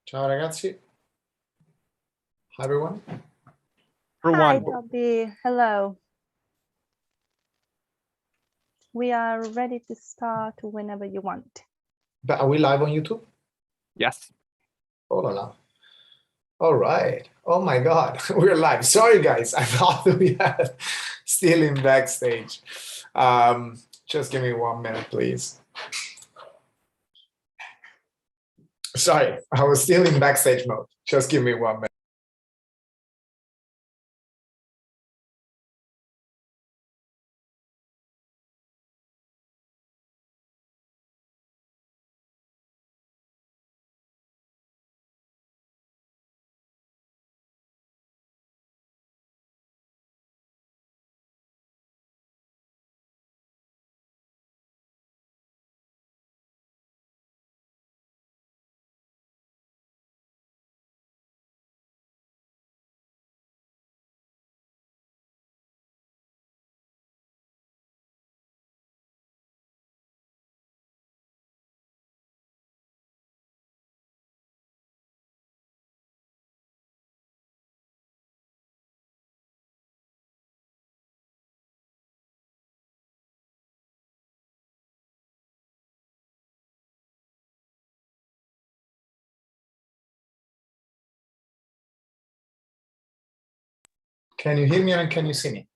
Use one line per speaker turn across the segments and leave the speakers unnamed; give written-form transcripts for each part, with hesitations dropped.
Ciao ragazzi. Hi everyone.
Hi, Toby. Hello. We are ready to start whenever you want.
But are we live on YouTube?
Yes.
Oh la la. All right. Oh my God, we're live. Sorry guys, I thought we had still in backstage. Just give me 1 minute, please. Sorry, I was still in backstage mode. Just give me 1 minute. Can you hear me and can you see me?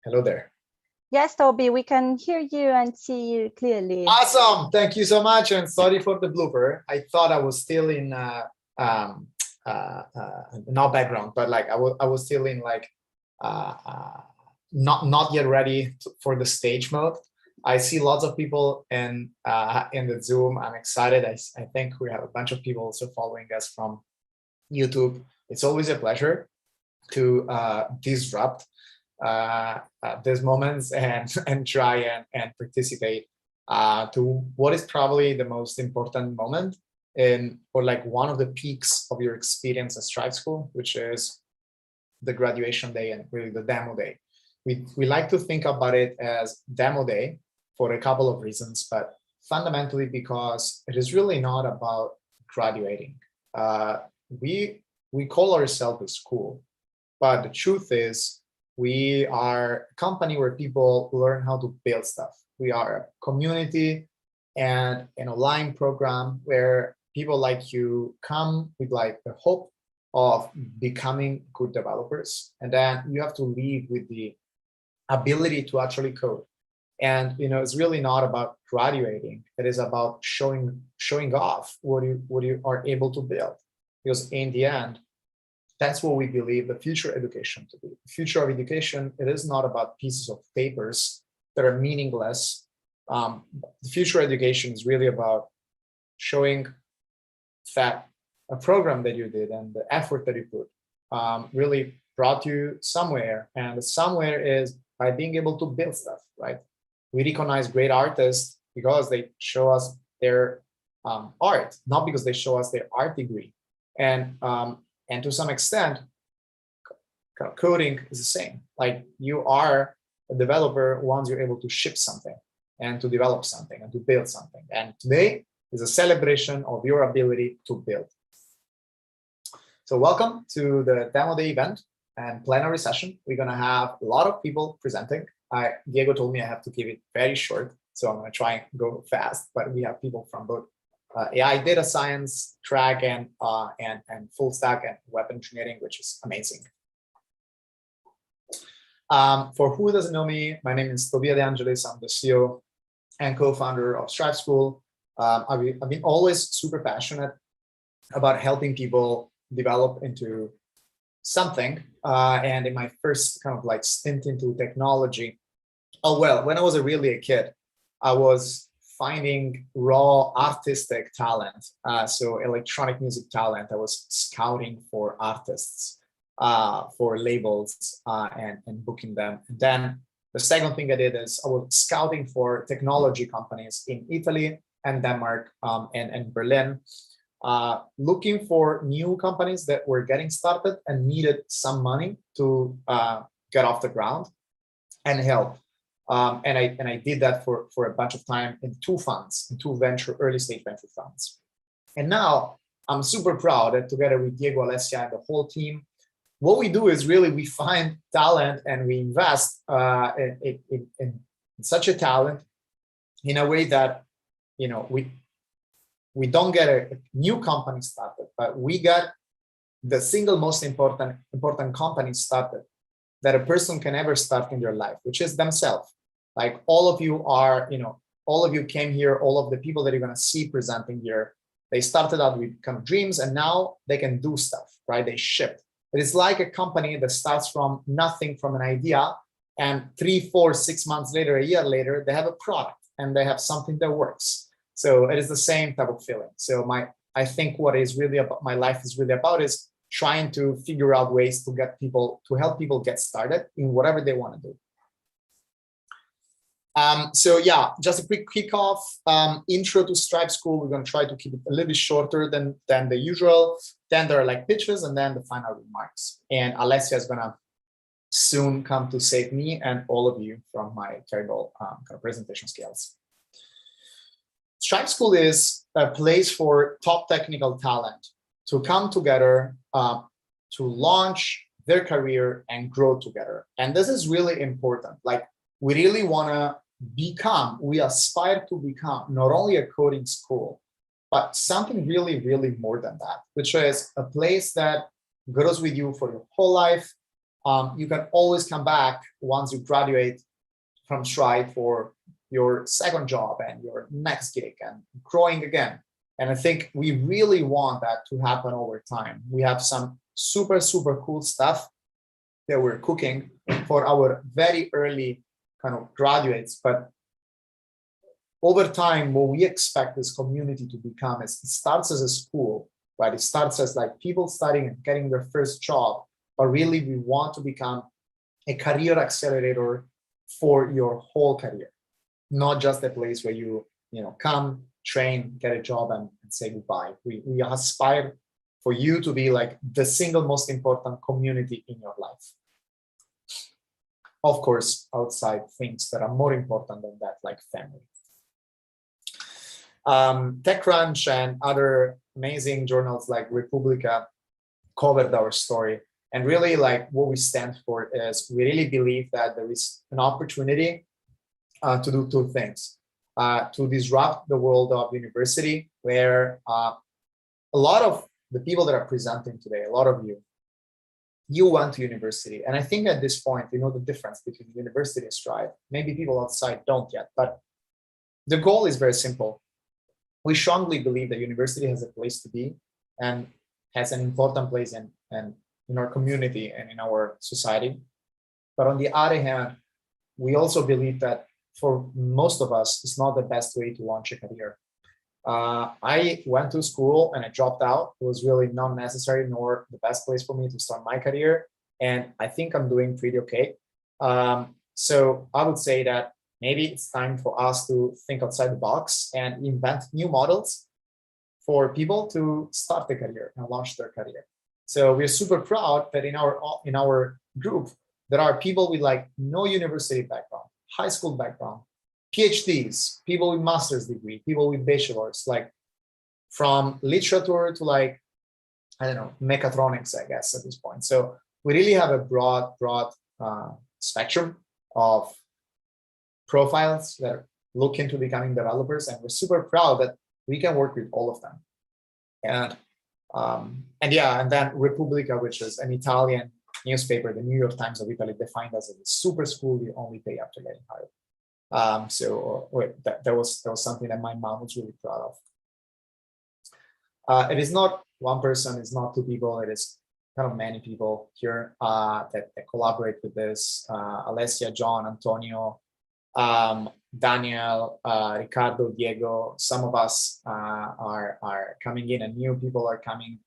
Hello there.
Yes, Toby, we can hear you and see you clearly.
Awesome. Thank you so much. And sorry for the blooper. I thought I was still in not background, but like I was still in like not yet ready for the stage mode. I see lots of people in the Zoom. I'm excited. I think we have a bunch of people also following us from YouTube. It's always a pleasure to disrupt these moments and try and participate to what is probably the most important moment or like one of the peaks of your experience at Strive School, which is the graduation day and really the demo day. We like to think about it as demo day for a couple of reasons, but fundamentally because it is really not about graduating. We call ourselves a school, but the truth is we are a company where people learn how to build stuff. We are a community and an online program where people like you come with like the hope of becoming good developers. And then you have to leave with the ability to actually code. And it's really not about graduating. It is about showing off what you are able to build. Because in the end, that's what we believe the future education to be. The future of education, it is not about pieces of papers that are meaningless. The future education is really about showing that a program that you did and the effort that you put really brought you somewhere. And the somewhere is by being able to build stuff, right? We recognize great artists because they show us their art, not because they show us their art degree. And to some extent, coding is the same. Like you are a developer once you're able to ship something and to develop something and to build something. And today is a celebration of your ability to build. So welcome to the Demo Day event and plenary session. We're going to have a lot of people presenting. Diego told me I have to keep it very short, so I'm going to try and go fast. But we have people from both AI, data science track, and full stack and web engineering, which is amazing. For who doesn't know me, my name is Tobia De Angelis. I'm the CEO and co-founder of Strive School. I've been always super passionate about helping people develop into something. And in my first kind of like stint into technology, when I was really a kid, I was finding raw artistic talent. So electronic music talent. I was scouting for artists, for labels and booking them. And then the second thing I did is I was scouting for technology companies in Italy and Denmark and Berlin, looking for new companies that were getting started and needed some money to get off the ground and help. And I did that for a bunch of time in two funds, in two early stage venture funds. And now I'm super proud that together with Diego, Alessia, and the whole team, what we do is really we find talent and we invest in such a talent in a way that, you know, we don't get a new company started, but we got the single most important company started that a person can ever start in their life, which is themselves. Like all of you are, you know, all of you came here, all of the people that you're going to see presenting here, they started out with kind of dreams and now they can do stuff, right? They shipped. It is like a company that starts from nothing, from an idea, and 3, 4, 6 months later, a year later, they have a product and they have something that works. So it is the same type of feeling. So I think what is really about my life is really about is trying to figure out ways to get people, to help people get started in whatever they want to do. So yeah, just a quick kickoff, intro to Stripe School. We're going to try to keep it a little bit shorter than the usual. Then there are like pitches and then the final remarks. And Alessia is going to soon come to save me and all of you from my terrible kind of presentation skills. Stripe School is a place for top technical talent to come together to launch their career and grow together. And this is really important. Like, we really want to become, we aspire to become not only a coding school, but something really, really more than that, which is a place that grows with you for your whole life. You can always come back once you graduate from Stripe for your second job and your next gig and growing again. And I think we really want that to happen over time. We have some super, super cool stuff that we're cooking for our very early kind of graduates, but over time, what we expect this community to become is, it starts as a school, right? It starts as like people studying and getting their first job, but really we want to become a career accelerator for your whole career, not just a place where you come, train, get a job and say goodbye. We aspire for you to be like the single most important community in your life. Of course, outside things that are more important than that, like family. TechCrunch and other amazing journals like Republica covered our story. And really, like, what we stand for is we really believe that there is an opportunity to do two things. To disrupt the world of university, where a lot of the people that are presenting today, a lot of you went to university. And I think at this point, you know the difference between university and Stripe. Maybe people outside don't yet, but the goal is very simple. We strongly believe that university has a place to be and has an important place in our community and in our society. But on the other hand, we also believe that for most of us, it's not the best way to launch a career. I went to school and I dropped out. It was really not necessary nor the best place for me to start my career. And I think I'm doing pretty okay. So I would say that maybe it's time for us to think outside the box and invent new models for people to start their career and launch their career. So we're super proud that in our group, there are people with like no university background, high school background, PhDs, people with master's degree, people with bachelors, like from literature to like, I don't know, mechatronics, I guess, at this point. So we really have a broad spectrum of profiles that look into becoming developers, and we're super proud that we can work with all of them. And then Repubblica, which is an Italian newspaper, the New York Times of Italy, defined us as a super school you only pay after getting hired. That was something that my mom was really proud of. It is not one person, it's not two people, it is kind of many people here that collaborate with this. Alessia, John, Antonio, Daniel, Ricardo, Diego. Some of us are coming in, and new people are coming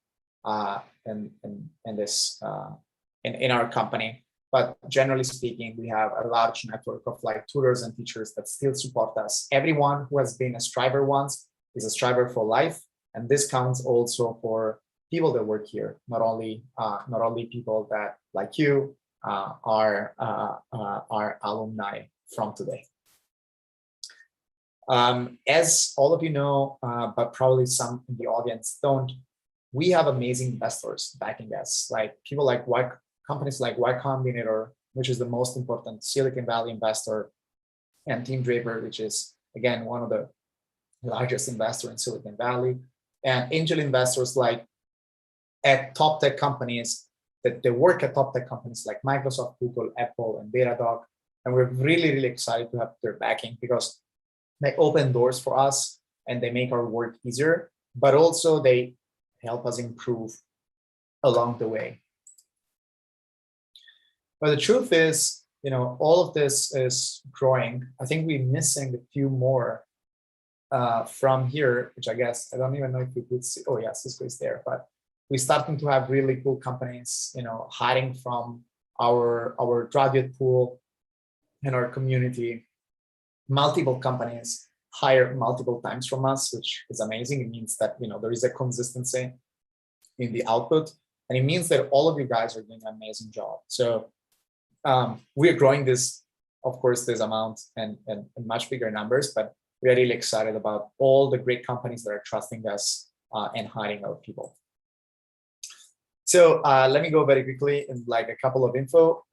in our company. But generally speaking, we have a large network of like tutors and teachers that still support us. Everyone who has been a Striver once is a Striver for life, and this counts also for people that work here. Not only people that, like you, are alumni from today. As all of you know, but probably some in the audience don't, we have amazing investors backing us, like people like companies like Y Combinator, which is the most important Silicon Valley investor, and Team Draper, which is, again, one of the largest investors in Silicon Valley, and angel investors like at top tech companies that they work at top tech companies like Microsoft, Google, Apple, and Datadog. And we're really, really excited to have their backing because they open doors for us and they make our work easier, but also they help us improve along the way. But the truth is, all of this is growing. I think we're missing a few more from here, which I guess, I don't even know if we could see. Oh yeah, Cisco is there, but we're starting to have really cool companies, hiring from our graduate pool and our community. Multiple companies hire multiple times from us, which is amazing. It means that, there is a consistency in the output, and it means that all of you guys are doing an amazing job. So we are growing this, of course, this amount and much bigger numbers, but we are really excited about all the great companies that are trusting us and hiring our people. So let me go very quickly in like a couple of info.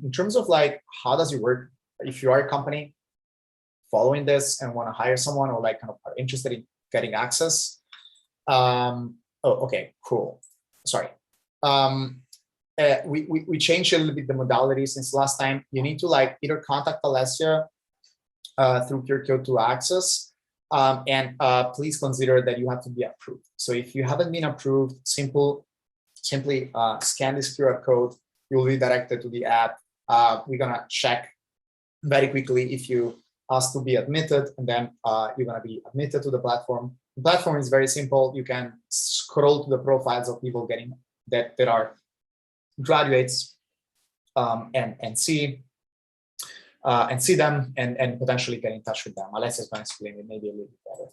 In terms of like, how does it work? If you are a company following this and want to hire someone or like kind of are interested in getting access. Oh, okay, cool. Sorry. We changed a little bit the modality since last time. You need to like either contact Alessia through QR code to access, and please consider that you have to be approved. So if you haven't been approved, simply scan this QR code. You will be directed to the app. We're gonna check very quickly if you ask to be admitted, and then you're gonna be admitted to the platform. The platform is very simple. You can scroll to the profiles of people that are graduates and see them and potentially get in touch with them. Alessia is going to explain it maybe a little bit better.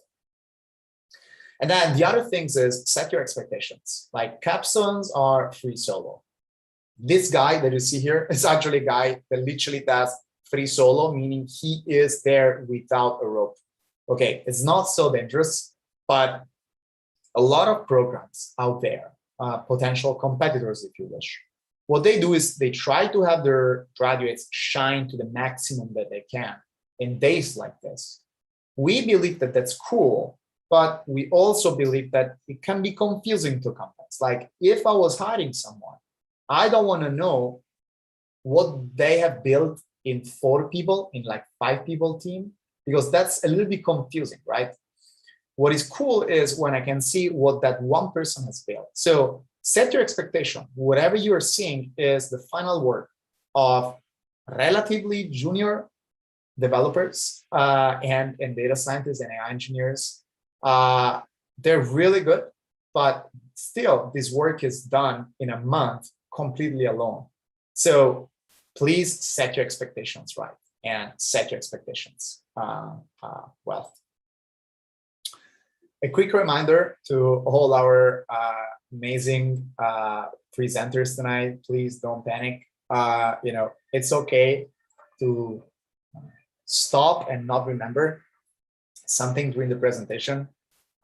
And then the other things is set your expectations. Like capstones are free solo. This guy that you see here is actually a guy that literally does free solo, meaning he is there without a rope. Okay, it's not so dangerous, but a lot of programs out there, potential competitors, if you wish, what they do is they try to have their graduates shine to the maximum that they can in days like this. We believe that that's cool, but we also believe that it can be confusing to companies. Like if I was hiring someone, I don't want to know what they have built in 4 people, in like 5 people team, because that's a little bit confusing, right? What is cool is when I can see what that one person has built. So set your expectation. Whatever you are seeing is the final work of relatively junior developers and data scientists and AI engineers. They're really good, but still this work is done in a month completely alone. So please set your expectations right and set your expectations well. A quick reminder to all our amazing presenters tonight, please don't panic. It's okay to stop and not remember something during the presentation.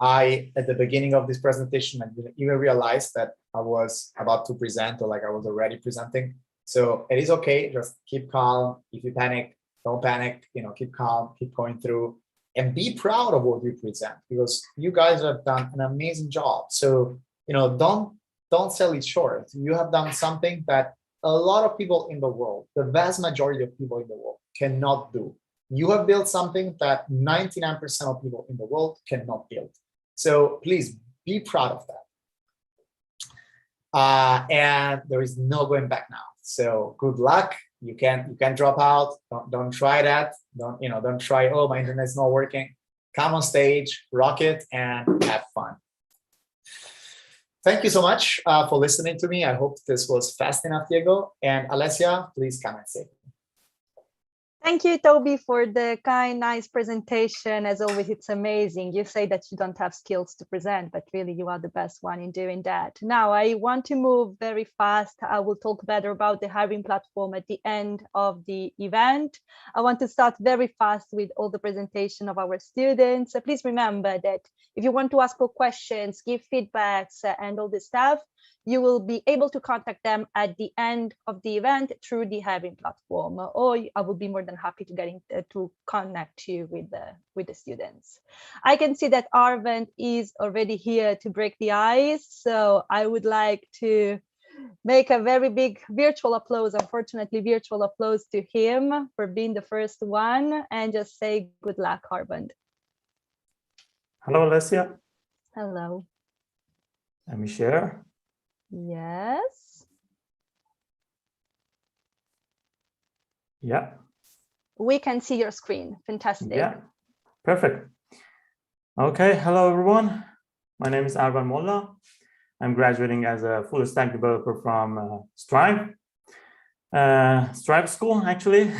At the beginning of this presentation, I didn't even realize that I was about to present, or like I was already presenting. So it is okay, just keep calm. If you panic, don't panic, keep calm, keep going through, and be proud of what you present, because you guys have done an amazing job. So, don't sell it short. You have done something that a lot of people in the world, the vast majority of people in the world, cannot do. You have built something that 99% of people in the world cannot build. So please be proud of that. And there is no going back now. So good luck. You can drop out. Don't try that. Don't try, oh, my internet's not working. Come on stage, rock it, and have fun. Thank you so much for listening to me. I hope this was fast enough, Diego. And Alessia, please come and say.
Thank you, Toby, for the kind, nice presentation. As always, it's amazing. You say that you don't have skills to present, but really you are the best one in doing that. Now, I want to move very fast. I will talk better about the hiring platform at the end of the event. I want to start very fast with all the presentation of our students. Please remember that if you want to ask for questions, give feedbacks and all this stuff, you will be able to contact them at the end of the event through the hiring platform, or I will be more than happy to connect you with the students. I can see that Arvind is already here to break the ice, so I would like to make a very big virtual applause, unfortunately virtual applause to him for being the first one, and just say good luck, Arvind.
Hello, Alessia.
Hello.
Let me share.
Yes.
Yeah.
We can see your screen. Fantastic.
Yeah, perfect. Okay, hello everyone. My name is Arvan Molla. I'm graduating as a full stack developer from Stripe School, actually.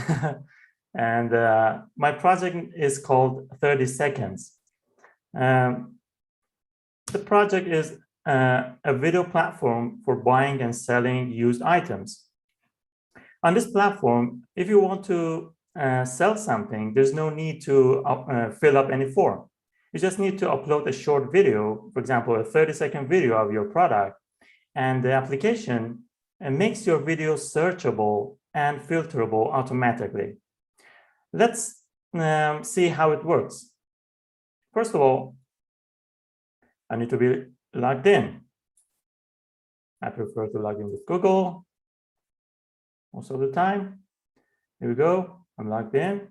And my project is called 30 Seconds. The project is a video platform for buying and selling used items. On this platform, if you want to sell something, there's no need to fill up any form. You just need to upload a short video, for example, a 30-second video of your product, and the application makes your video searchable and filterable automatically. Let's see how it works. First of all, I need to be logged in. I prefer to log in with Google most of the time. Here we go. I'm logged in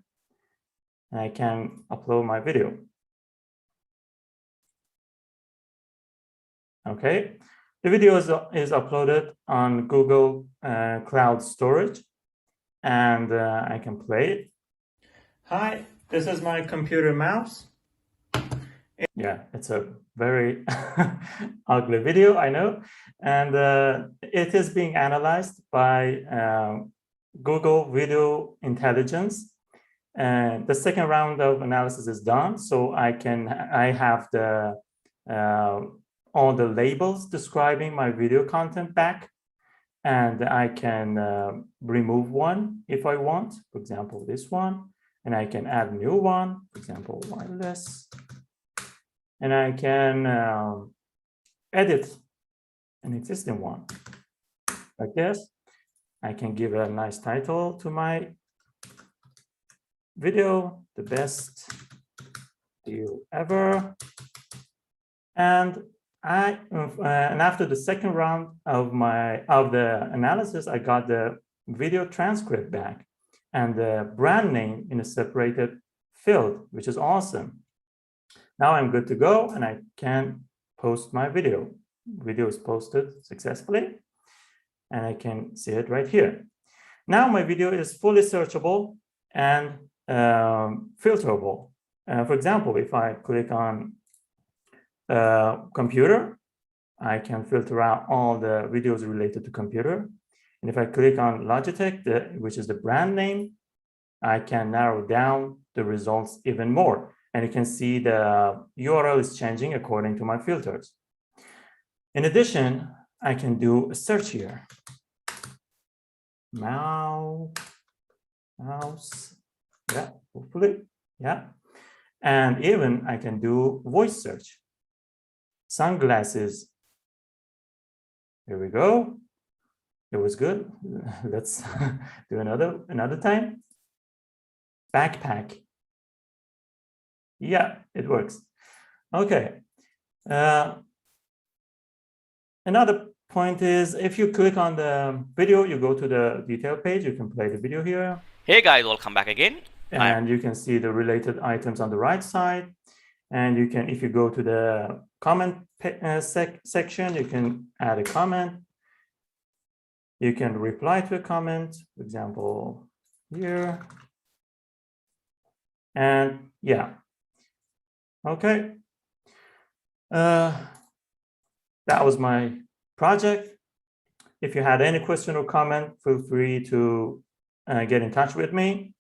and I can upload my video. Okay, the video is uploaded on Google Cloud Storage, and I can play it. Hi, this is my computer mouse. Yeah, it's a very ugly video, I know, and it is being analyzed by Google Video Intelligence. And the second round of analysis is done, so I have the all the labels describing my video content back, and I can remove one if I want, for example, this one, and I can add a new one, for example, wireless, and I can edit an existing one like this. I can give a nice title to my video, the best deal ever, and after the second round of the analysis, I got the video transcript back and the brand name in a separated field, which is awesome. Now I'm good to go and I can post my video. Video is posted successfully and I can see it right here. Now my video is fully searchable and filterable. For example, if I click on computer, I can filter out all the videos related to computer. And if I click on Logitech, which is the brand name, I can narrow down the results even more. And you can see the URL is changing according to my filters. In addition, I can do a search here. Mouse, yeah, hopefully, yeah. And even I can do voice search. Sunglasses. Here we go. It was good. Let's do another time. Backpack. Yeah, it works. Okay. Another point is if you click on the video, you go to the detail page. You can play the video here.
Hey guys, welcome back again.
And you can see the related items on the right side. And you can, if you go to the comment section, you can add a comment. You can reply to a comment, for example, here. And yeah, okay. That was my project. If you had any question or comment, feel free to get in touch with me.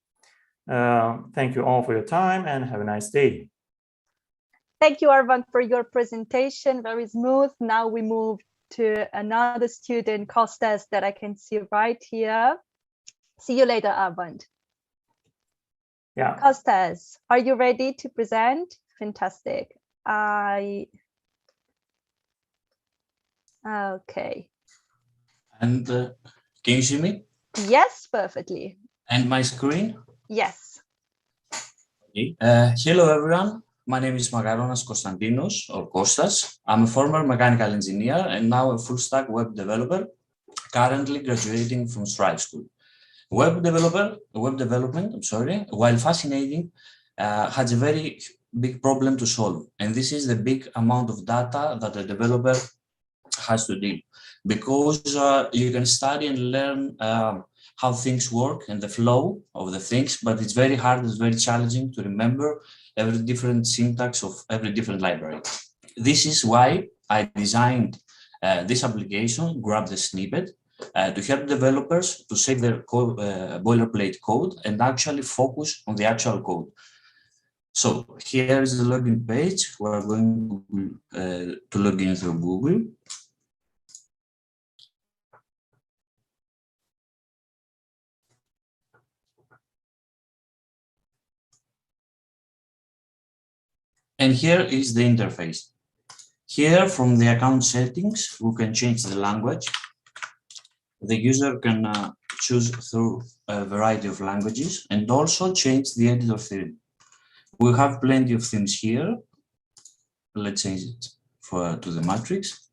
Thank you all for your time and have a nice day.
Thank you, Arvand, for your presentation. Very smooth. Now we move to another student, Costas, that I can see right here. See you later, Arvand.
Yeah.
Costas, are you ready to present? Fantastic. Okay.
And can you see me?
Yes, perfectly.
And my screen?
Yes.
Okay. Hello, everyone. My name is Magaronas Konstantinos, or Kostas. I'm a former mechanical engineer and now a full-stack web developer, currently graduating from Stripe School. Web development, while fascinating, has a very big problem to solve. And this is the big amount of data that a developer has to deal. Because you can study and learn how things work and the flow of the things, but it's very hard, it's very challenging to remember every different syntax of every different library. This is why I designed this application, Grab the Snippet, to help developers to save their boilerplate code and actually focus on the actual code. So here is the login page. We're going to log in through Google. And here is the interface. Here from the account settings, we can change the language. The user can choose through a variety of languages and also change the editor theme. We have plenty of themes here. Let's change it to the matrix.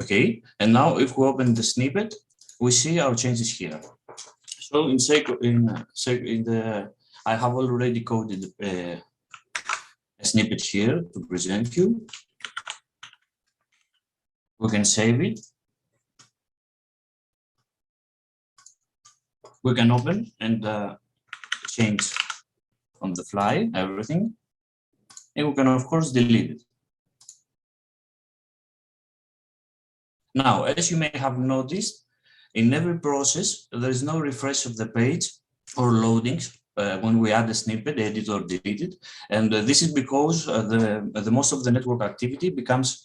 Okay, and now if we open the snippet, we see our changes here. So I have already coded a snippet here to present you. We can save it. We can open and change on the fly everything. And we can, of course, delete it. Now, as you may have noticed, in every process, there is no refresh of the page or loadings when we add a snippet, edit or delete it. And this is because the most of the network activity becomes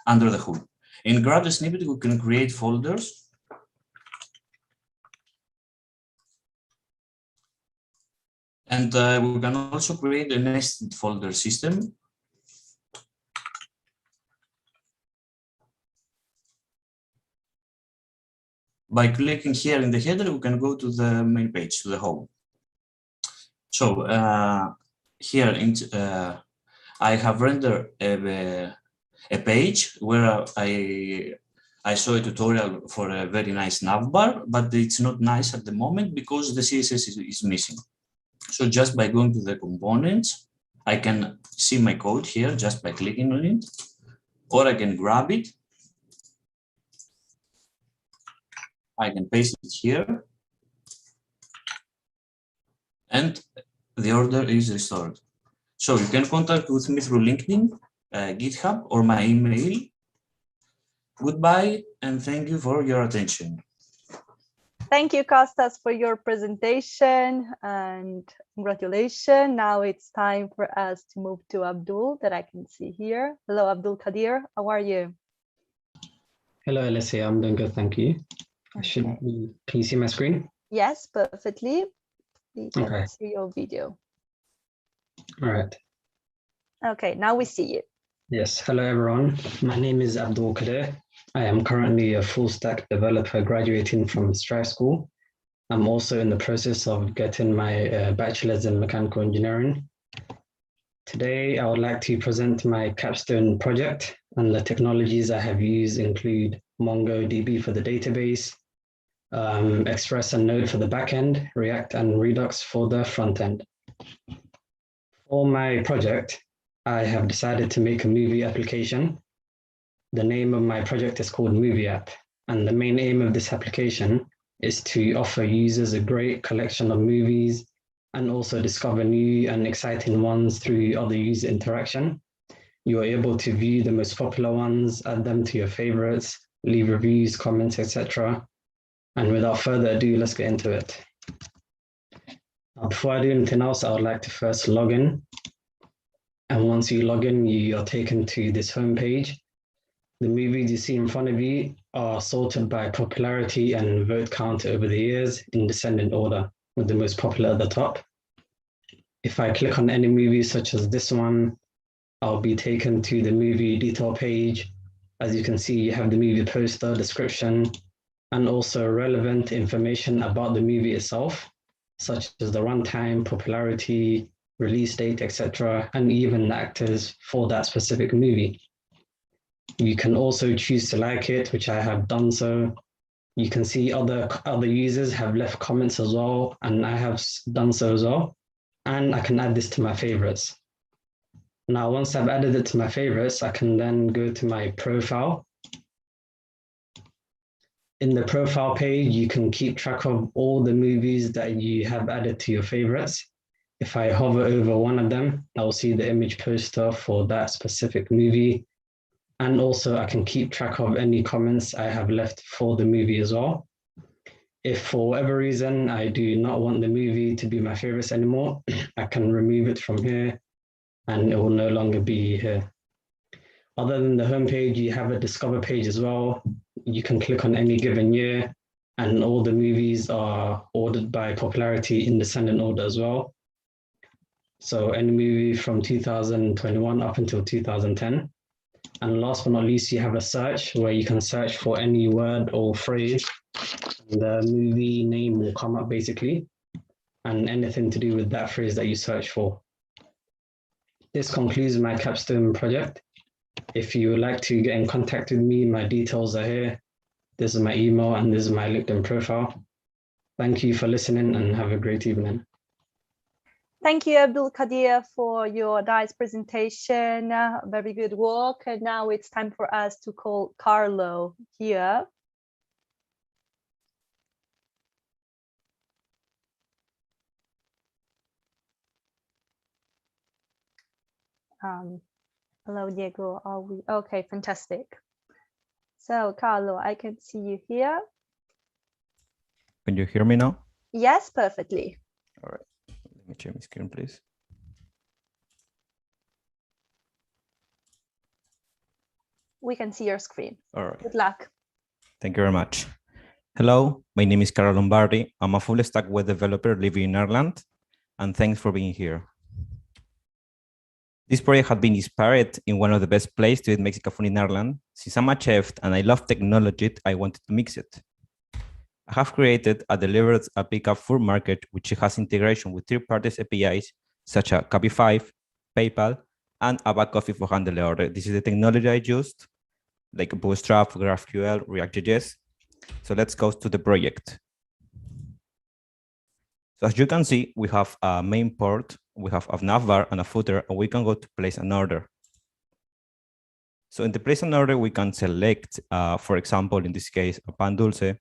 under the hood. In Grab the Snippet, we can create folders. And we can also create a nested folder system. By clicking here in the header, we can go to the main page, to the home. So here I have rendered a page where I saw a tutorial for a very nice navbar, but it's not nice at the moment because the CSS is missing. So just by going to the components, I can see my code here just by clicking on it, or I can grab it. I can paste it here, and the order is restored. So you can contact with me through LinkedIn, GitHub, or my email. Goodbye, and thank you for your attention.
Thank you, Costas, for your presentation and congratulations. Now it's time for us to move to Abdul that I can see here. Hello, Abdul Kadir. How are you?
Hello, Alessia. I'm doing good, thank you.
Okay.
Can you see my screen?
Yes, perfectly. We can
Okay.
see your video.
All right.
Okay, now we see you.
Yes, hello everyone. My name is Abdul Kadir. I am currently a full stack developer graduating from Stripe School. I'm also in the process of getting my bachelor's in mechanical engineering. Today, I would like to present my capstone project, and the technologies I have used include MongoDB for the database, Express and Node for the backend, React and Redux for the front end. For my project, I have decided to make a movie application. The name of my project is called Movie App, and the main aim of this application is to offer users a great collection of movies and also discover new and exciting ones through other user interaction. You're able to view the most popular ones, add them to your favorites, leave reviews, comments, etc. And without further ado, let's get into it. Now, before I do anything else, I would like to first log in. And once you log in, you are taken to this homepage. The movies you see in front of you are sorted by popularity and vote count over the years in descending order, with the most popular at the top. If I click on any movie such as this one, I'll be taken to the movie detail page. As you can see, you have the movie poster, description, and also relevant information about the movie itself, such as the runtime, popularity, release date, etc., and even the actors for that specific movie. You can also choose to like it, which I have done so. You can see other users have left comments as well, and I have done so as well. And I can add this to my favorites. Now, once I've added it to my favorites, I can then go to my profile. In the profile page, you can keep track of all the movies that you have added to your favorites. If I hover over one of them, I'll see the image poster for that specific movie. And also I can keep track of any comments I have left for the movie as well. If for whatever reason I do not want the movie to be my favorites anymore, I can remove it from here and it will no longer be here. Other than the homepage, you have a discover page as well. You can click on any given year and all the movies are ordered by popularity in descending order as well. So any movie from 2021 up until 2010. And last but not least, you have a search where you can search for any word or phrase. The movie name will come up basically, and anything to do with that phrase that you search for. This concludes my capstone project. If you would like to get in contact with me, my details are here. This is my email and this is my LinkedIn profile. Thank you for listening and have a great evening.
Thank you, Abdul Qadir, for your nice presentation. Very good work. And now it's time for us to call Carlo here. Hello, Diego. Are we okay? Fantastic. So, Carlo, I can see you here.
Can you hear me now?
Yes, perfectly.
All right. Let me share my screen, please.
We can see your screen.
All right.
Good luck.
Thank you very much. Hello, my name is Carlo Lombardi. I'm a full stack web developer living in Ireland, and thanks for being here. This project had been inspired in one of the best places to eat Mexican food in Ireland. Since I'm a chef and I love technology, I wanted to mix it. I have created a delivered a pickup food market, which has integration with third-party APIs, such as Cabify, PayPal, and a back office for handle the order. This is the technology I used, like Bootstrap, GraphQL, React.js. So let's go to the project. So as you can see, we have a main port, we have a navbar and a footer, and we can go to place an order. So in the place an order, we can select, for example, in this case, a pan dulce,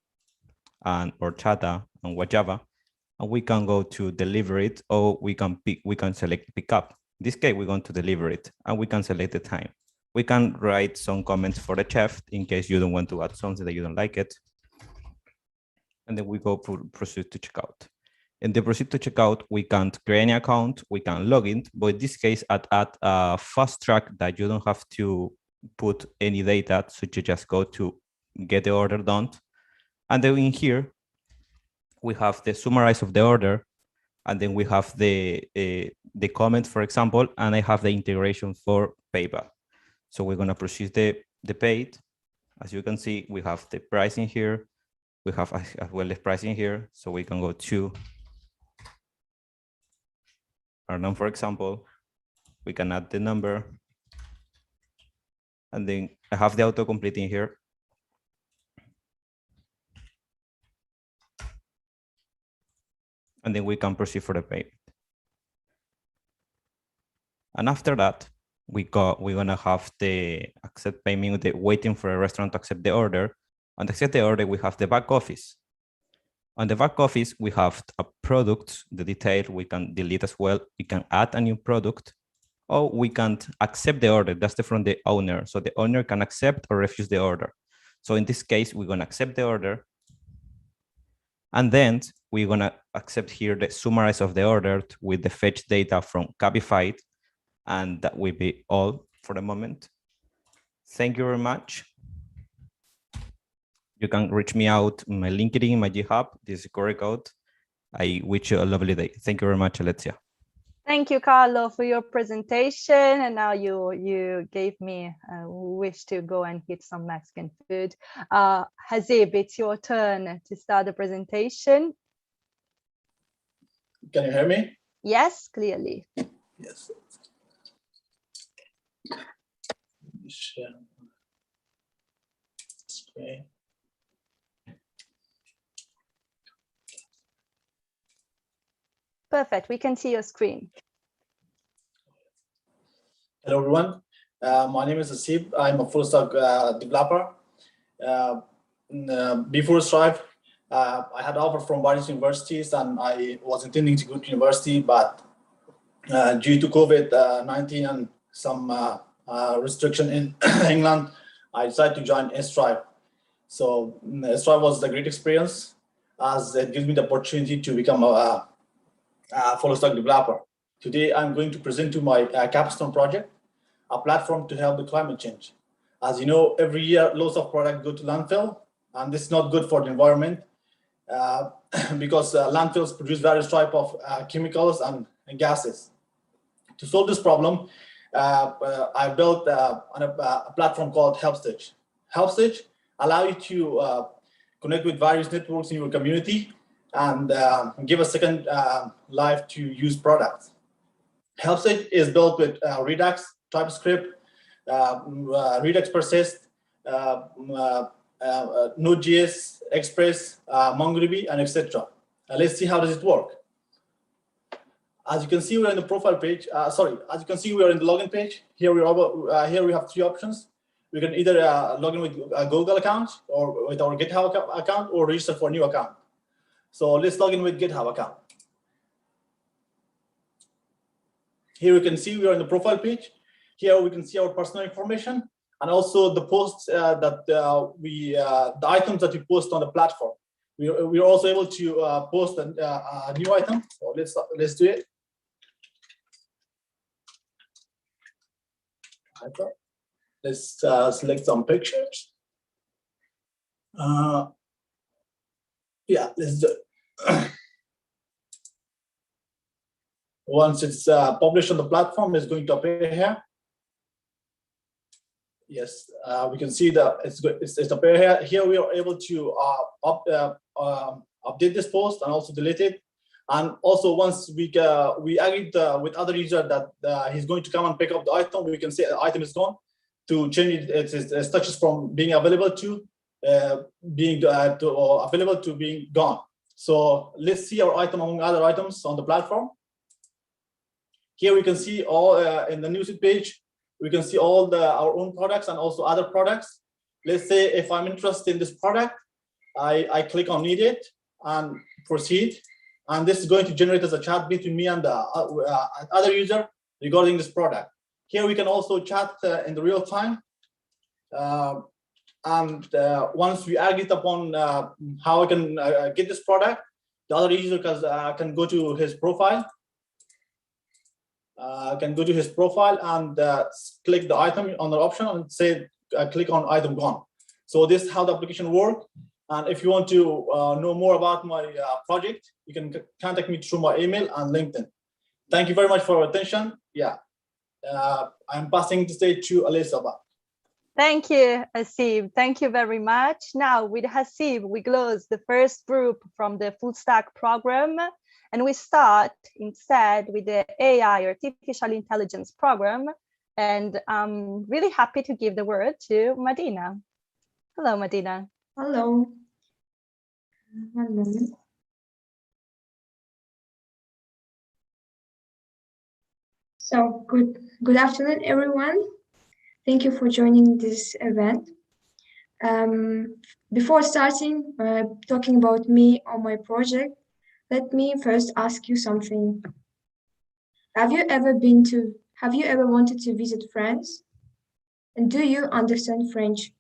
and horchata and guayaba, and we can go to deliver it, or we can select pick up. In this case, we're going to deliver it, and we can select the time. We can write some comments for the chef in case you don't want to add something that you don't like it. And then we go proceed to checkout. In the proceed to checkout, we can create an account, we can log in, but in this case, add a fast track that you don't have to put any data, so you just go to get the order done. And then in here, we have the summarize of the order, and then we have the comment, for example, and I have the integration for PayPal. So we're gonna proceed the paid. As you can see, we have the pricing here. We have as well as pricing here. So we can go to our name, for example, we can add the number. And then I have the autocomplete in here. And then we can proceed for the payment. And after that, we're gonna have the accept payment, the waiting for a restaurant to accept the order. And to accept the order, we have the back office. On the back office, we have a product, the detail we can delete as well. We can add a new product, or we can't accept the order. That's from the owner. So the owner can accept or refuse the order. So in this case, we're going to accept the order. And then we're going to accept here the summarize of the order with the fetch data from Cabify. And that will be all for the moment. Thank you very much. You can reach me out on my LinkedIn, my GitHub. This is QR code. I wish you a lovely day. Thank you very much, Alexia.
Thank you, Carlo, for your presentation. And now you gave me a wish to go and eat some Mexican food. Hazib, it's your turn to start the presentation.
Can you hear me?
Yes, clearly.
Yes. Share screen.
Perfect. We can see your screen.
Hello, everyone. My name is Asib. I'm a full stack developer. Before Stripe, I had offer from various universities, and I was intending to go to university, but due to COVID-19 and some restriction in England, I decided to join Stripe. So Stripe was a great experience, as it gives me the opportunity to become a full stack developer. Today, I'm going to present to my capstone project, a platform to help the climate change. As you know, every year, lots of products go to landfill, and this is not good for the environment because landfills produce various types of chemicals and gases. To solve this problem, I built a platform called HelpStitch. HelpStitch allows you to connect with various networks in your community and give a second life to use products. HelpStitch is built with Redux, TypeScript, Redux Persist, Node.js, Express, MongoDB, and etc. Let's see how does it work. As you can see, we're in the profile page. As you can see, we are in the login page. Here we have three options. We can either log in with a Google account or with our GitHub account, or register for a new account. So let's log in with GitHub account. Here we can see we are in the profile page. Here we can see our personal information and also the posts that the items that we post on the platform. We are also able to post a new item. So let's do it. Let's select some pictures. Yeah, let's do it. Once it's published on the platform, it's going to appear here. Yes, we can see that it's appear here. Here we are able to update this post and also delete it. And also once we agreed with other user that he's going to come and pick up the item, we can say the item is gone, to change its status from being available to being available to being gone. So let's see our item among other items on the platform. Here we can see all in the newsfeed page, we can see all our own products and also other products. Let's say if I'm interested in this product, I click on need it and proceed. And this is going to generate as a chat between me and the other user regarding this product. Here we can also chat in the real time. Once we agree upon how I can get this product, the other user can go to his profile. Can go to his profile and click the item on the option and say click on item gone. So this is how the application works. And if you want to know more about my project, you can contact me through my email and LinkedIn. Thank you very much for your attention. Yeah, I'm passing the stage to Elisabeth.
Thank you, Hasib. Thank you very much. Now with Hasib, we close the first group from the full stack program. And we start instead with the AI, artificial intelligence program. And I'm really happy to give the word to Madina. Hello, Madina.
Hello. 1 moment. So good afternoon, everyone. Thank you for joining this event. Before starting talking about me or my project, let me first ask you something. Have you ever been to Have you ever wanted to visit France? And do you understand French?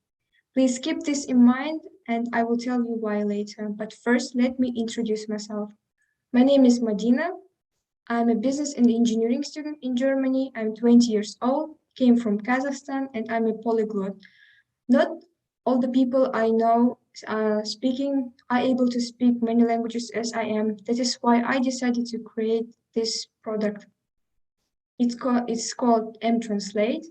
Please keep this in mind, and I will tell you why later. But first, let me introduce myself. My name is Madina. I'm a business and engineering student in Germany. I'm 20 years old, came from Kazakhstan, and I'm a polyglot. Not all the people I know are able to speak many languages as I am. That is why I decided to create this product. It's called mTranslate.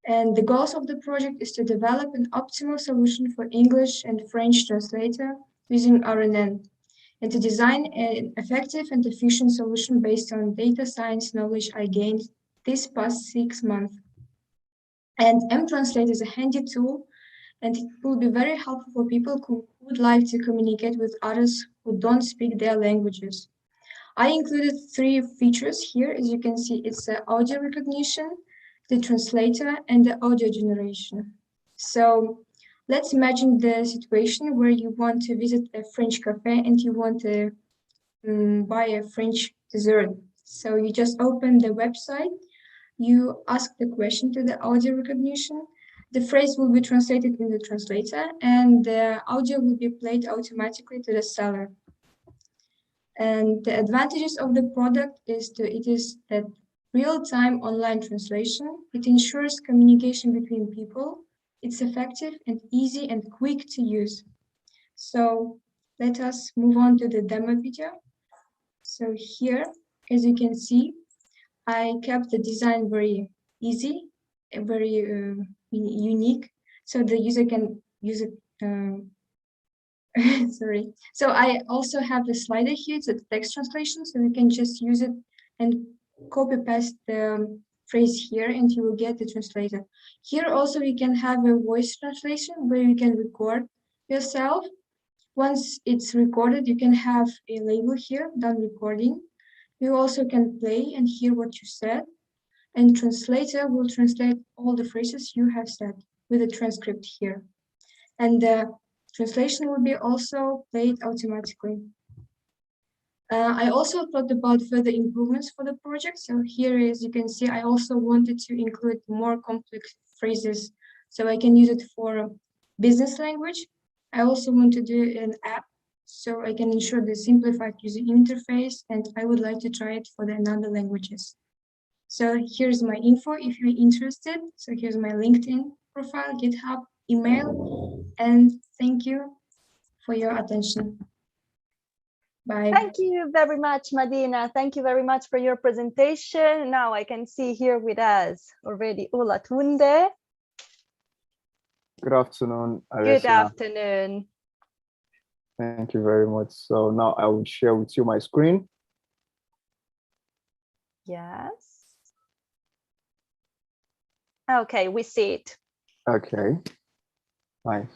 And the goals of the project is to develop an optimal solution for English and French translator using RNN, and to design an effective and efficient solution based on data science knowledge I gained this past 6 months. And mTranslate is a handy tool, and it will be very helpful for people who would like to communicate with others who don't speak their languages. I included 3 features here. As you can see, it's the audio recognition, the translator, and the audio generation. So let's imagine the situation where you want to visit a French cafe and you want to buy a French dessert. So you just open the website, you ask the question to the audio recognition, the phrase will be translated in the translator, and the audio will be played automatically to the seller. And the advantages of the product is that real-time online translation. It ensures communication between people. It's effective and easy and quick to use. So let us move on to the demo video. So here, as you can see, I kept the design very easy, very unique, so the user can use it. Sorry. So I also have a slider here. It's a text translation, so you can just use it and copy paste the phrase here, and you will get the translator. Here also we can have a voice translation where you can record yourself. Once it's recorded, you can have a label here, done recording. You also can play and hear what you said, and translator will translate all the phrases you have said with a transcript here. And the translation will be also played automatically. I also thought about further improvements for the project. So here, as you can see, I also wanted to include more complex phrases so I can use it for business language. I also want to do an app so I can ensure the simplified user interface, and I would like to try it for the other languages. So here's my info if you're interested. So here's my LinkedIn profile, GitHub, email, and thank you for your attention. Bye.
Thank you very much, Madina. Thank you very much for your presentation. Now I can see here with us already Olatunde.
Good afternoon, Alessia.
Good afternoon.
Thank you very much. So now I will share with you my screen.
Yes. Okay, we see it.
Okay, nice.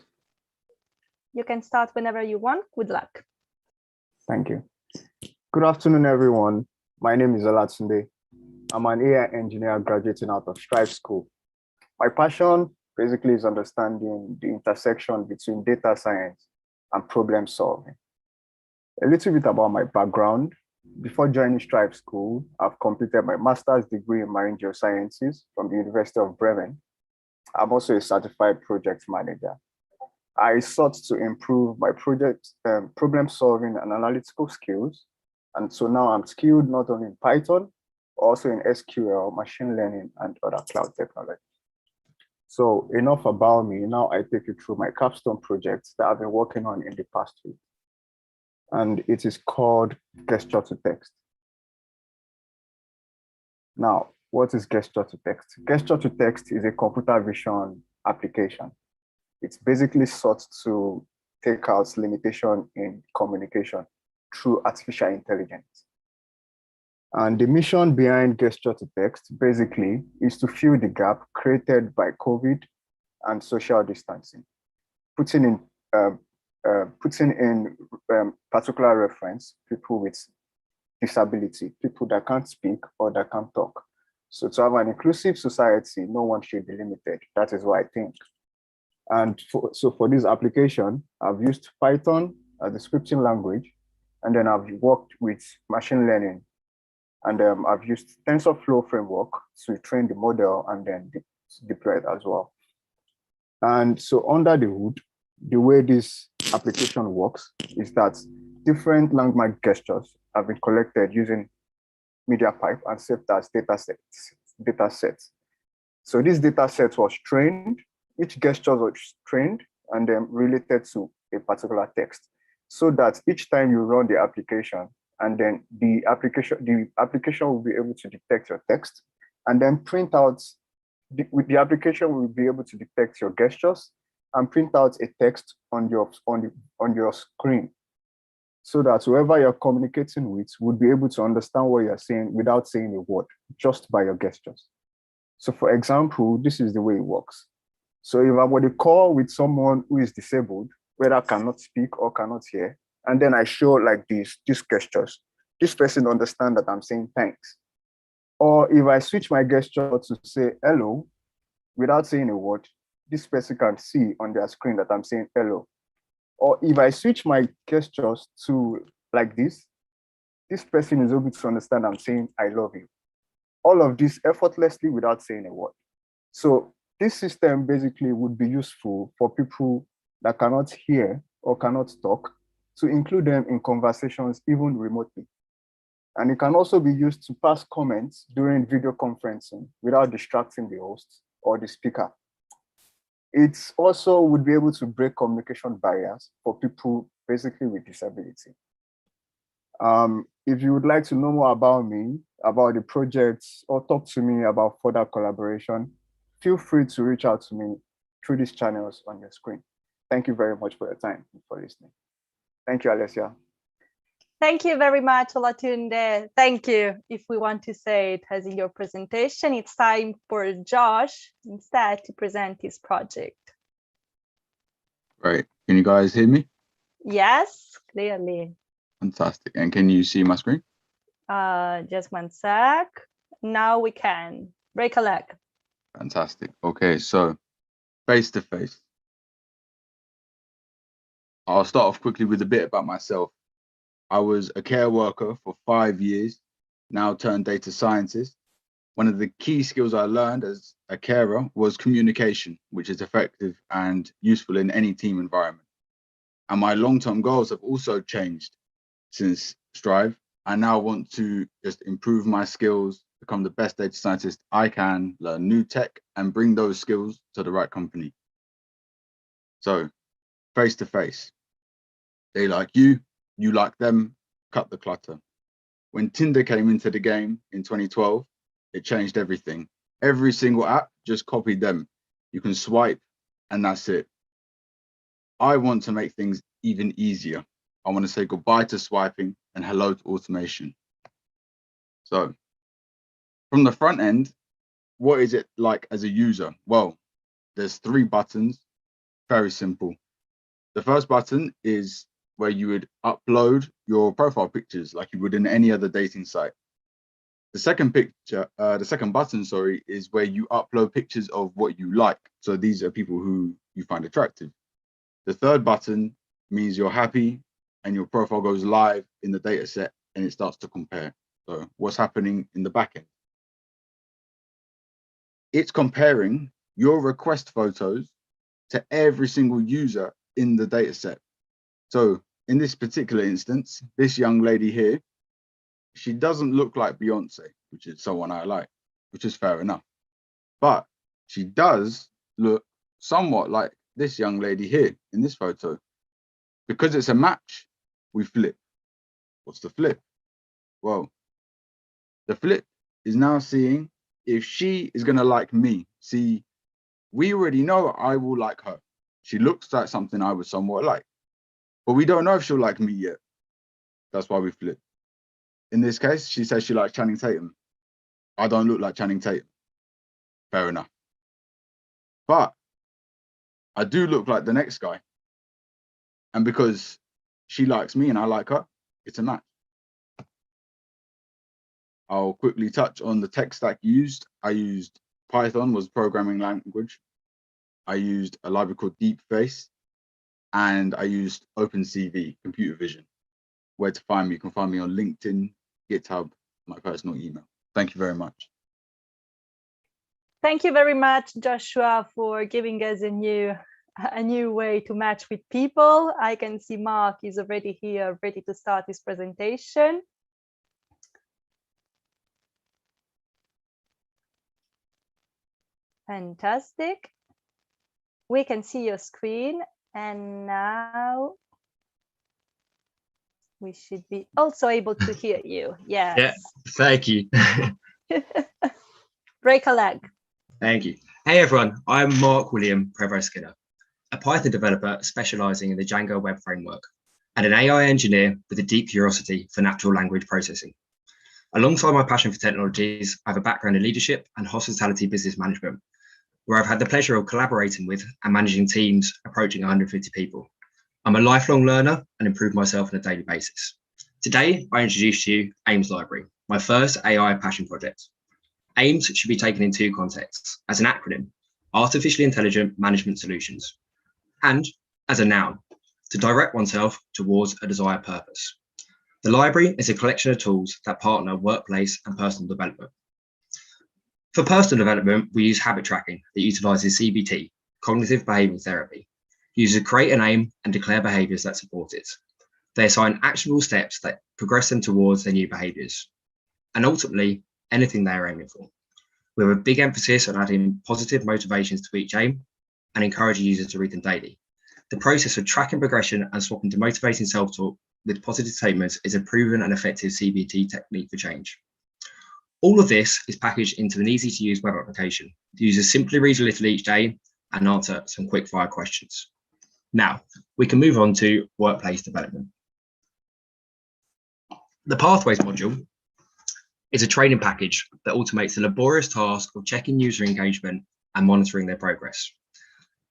You can start whenever you want. Good luck.
Thank you. Good afternoon, everyone. My name is Olatunde. I'm an AI engineer graduating out of Strive School. My passion basically is understanding the intersection between data science and problem solving. A little bit about my background. Before joining Strive School, I've completed my master's degree in marine geosciences from the University of Bremen. I'm also a certified project manager. I sought to improve my project problem solving and analytical skills. And so now I'm skilled not only in Python, also in SQL, machine learning, and other cloud technology. So enough about me. Now I take you through my capstone projects that I've been working on in the past week. And it is called Gesture to Text. Now, what is Gesture to Text? Gesture to Text is a computer vision application. It's basically sought to take out limitation in communication through artificial intelligence. And the mission behind Gesture to Text basically is to fill the gap created by COVID and social distancing, putting in particular reference people with disability, people that can't speak or that can't talk. So to have an inclusive society, no one should be limited. That is what I think. And so for this application, I've used Python as the scripting language, and then I've worked with machine learning And I've used TensorFlow framework to train the model and then deploy it as well. And so under the hood, the way this application works is that different language gestures have been collected using MediaPipe and saved as data sets. So this data set was trained, each gesture was trained and then related to a particular text, so that each time you run the application, and then the application will be able to detect your text and then print out, the application will be able to detect your gestures and print out a text on your screen, so that whoever you're communicating with would be able to understand what you're saying without saying a word, just by your gestures. So for example, this is the way it works. So if I'm on a call with someone who is disabled, whether cannot speak or cannot hear, and then I show like these gestures, this person understands that I'm saying thanks. Or if I switch my gesture to say hello, without saying a word, this person can see on their screen that I'm saying hello. Or if I switch my gestures to like this person is able to understand I'm saying I love you. All of this effortlessly without saying a word. So this system basically would be useful for people that cannot hear or cannot talk, to include them in conversations even remotely. And it can also be used to pass comments during video conferencing without distracting the host or the speaker. It also would be able to break communication barriers for people basically with disability. If you would like to know more about me, about the projects, or talk to me about further collaboration, feel free to reach out to me through these channels on your screen. Thank you very much for your time and for listening. Thank you, Alessia.
Thank you very much, Olatunde. Thank you. If we want to say it as in your presentation, it's time for Josh instead to present his project.
Right. Can you guys hear me?
Yes, clearly.
Fantastic. And can you see my screen?
Just one sec. Now we can. Break a leg.
Fantastic. Okay, so face to face. I'll start off quickly with a bit about myself. I was a care worker for 5 years, now turned data scientist. One of the key skills I learned as a carer was communication, which is effective and useful in any team environment. And my long-term goals have also changed since Strive. I now want to just improve my skills, become the best data scientist I can, learn new tech, and bring those skills to the right company. So, face to face. They like you, you like them, cut the clutter. When Tinder came into the game in 2012, it changed everything. Every single app just copied them. You can swipe and that's it. I want to make things even easier. I want to say goodbye to swiping and hello to automation. So from the front end, what is it like as a user? Well, there's 3 buttons, very simple. The first button is where you would upload your profile pictures like you would in any other dating site. The second button, is where you upload pictures of what you like. So these are people who you find attractive. The third button means you're happy and your profile goes live in the data set and it starts to compare. So what's happening in the backend? It's comparing your request photos to every single user in the data set. So in this particular instance, this young lady here, she doesn't look like Beyonce, which is someone I like, which is fair enough. But she does look somewhat like this young lady here in this photo. Because it's a match, we flip. What's the flip? Well, the flip is now seeing if she is going to like me. See, we already know I will like her. She looks like something I would somewhat like. But we don't know if she'll like me yet. That's why we flip. In this case, she says she likes Channing Tatum. I don't look like Channing Tatum. Fair enough. But I do look like the next guy. And because she likes me and I like her, it's a match. I'll quickly touch on the tech stack used. I used Python was programming language. I used a library called DeepFace. And I used OpenCV, computer vision. Where to find me? You can find me on LinkedIn, GitHub, my personal email. Thank you very much.
Thank you very much, Joshua, for giving us a new way to match with people. I can see Mark is already here, ready to start his presentation. Fantastic. We can see your screen, and now we should be also able to hear you. Yes.
Yeah, thank you.
Break a leg.
Thank you. Hey everyone, I'm Mark William Prevost Skinner, a Python developer specializing in the Django web framework and an AI engineer with a deep curiosity for natural language processing. Alongside my passion for technologies, I have a background in leadership and hospitality business management, where I've had the pleasure of collaborating with and managing teams approaching 150 people. I'm a lifelong learner and improve myself on a daily basis. Today, I introduce to you AIMS Library, my first AI passion project. AIMS should be taken in two contexts: as an acronym, Artificially Intelligent Management Solutions, and as a noun, to direct oneself towards a desired purpose. The library is a collection of tools that partner workplace and personal development. For personal development, we use habit tracking that utilizes CBT, cognitive behavioral therapy. Users create an aim and declare behaviors that support it. They assign actionable steps that progress them towards their new behaviors, and ultimately, anything they are aiming for. We have a big emphasis on adding positive motivations to each aim and encourage users to read them daily. The process of tracking progression and swapping to motivating self-talk with positive statements is a proven and effective CBT technique for change. All of this is packaged into an easy-to-use web application. The user simply reads a little each day and answer some quick-fire questions. Now, we can move on to workplace development. The Pathways module is a training package that automates the laborious task of checking user engagement and monitoring their progress.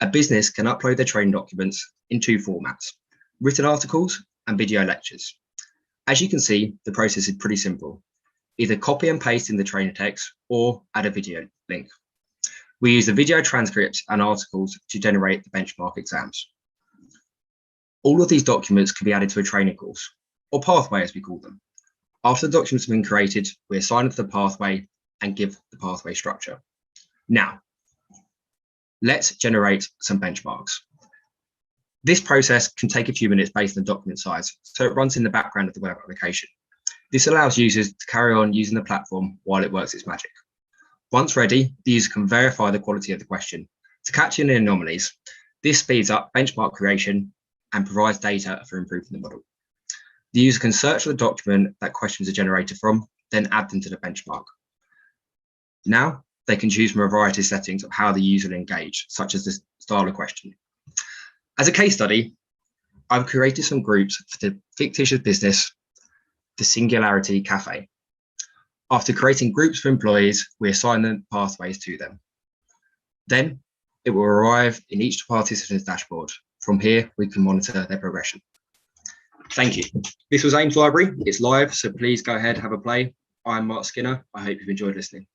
A business can upload their training documents in two formats: written articles and video lectures. As you can see, the process is pretty simple. Either copy and paste in the training text or add a video link. We use the video transcripts and articles to generate the benchmark exams. All of these documents can be added to a training course, or pathway as we call them. After the documents have been created, we assign it to the pathway and give the pathway structure. Now, let's generate some benchmarks. This process can take a few minutes based on document size, so it runs in the background of the web application. This allows users to carry on using the platform while it works its magic. Once ready, the user can verify the quality of the question. To catch any anomalies, this speeds up benchmark creation and provides data for improving the model. The user can search for the document that questions are generated from, then add them to the benchmark. Now, they can choose from a variety of settings of how the user will engage, such as the style of question. As a case study, I've created some groups for the fictitious business, the Singularity Cafe. After creating groups for employees, we assign the pathways to them. Then it will arrive in each participant's dashboard. From here, we can monitor their progression. Thank you. This was AIMS Library. It's live, so please go ahead, have a play. I'm Mark Skinner. I hope you've enjoyed listening.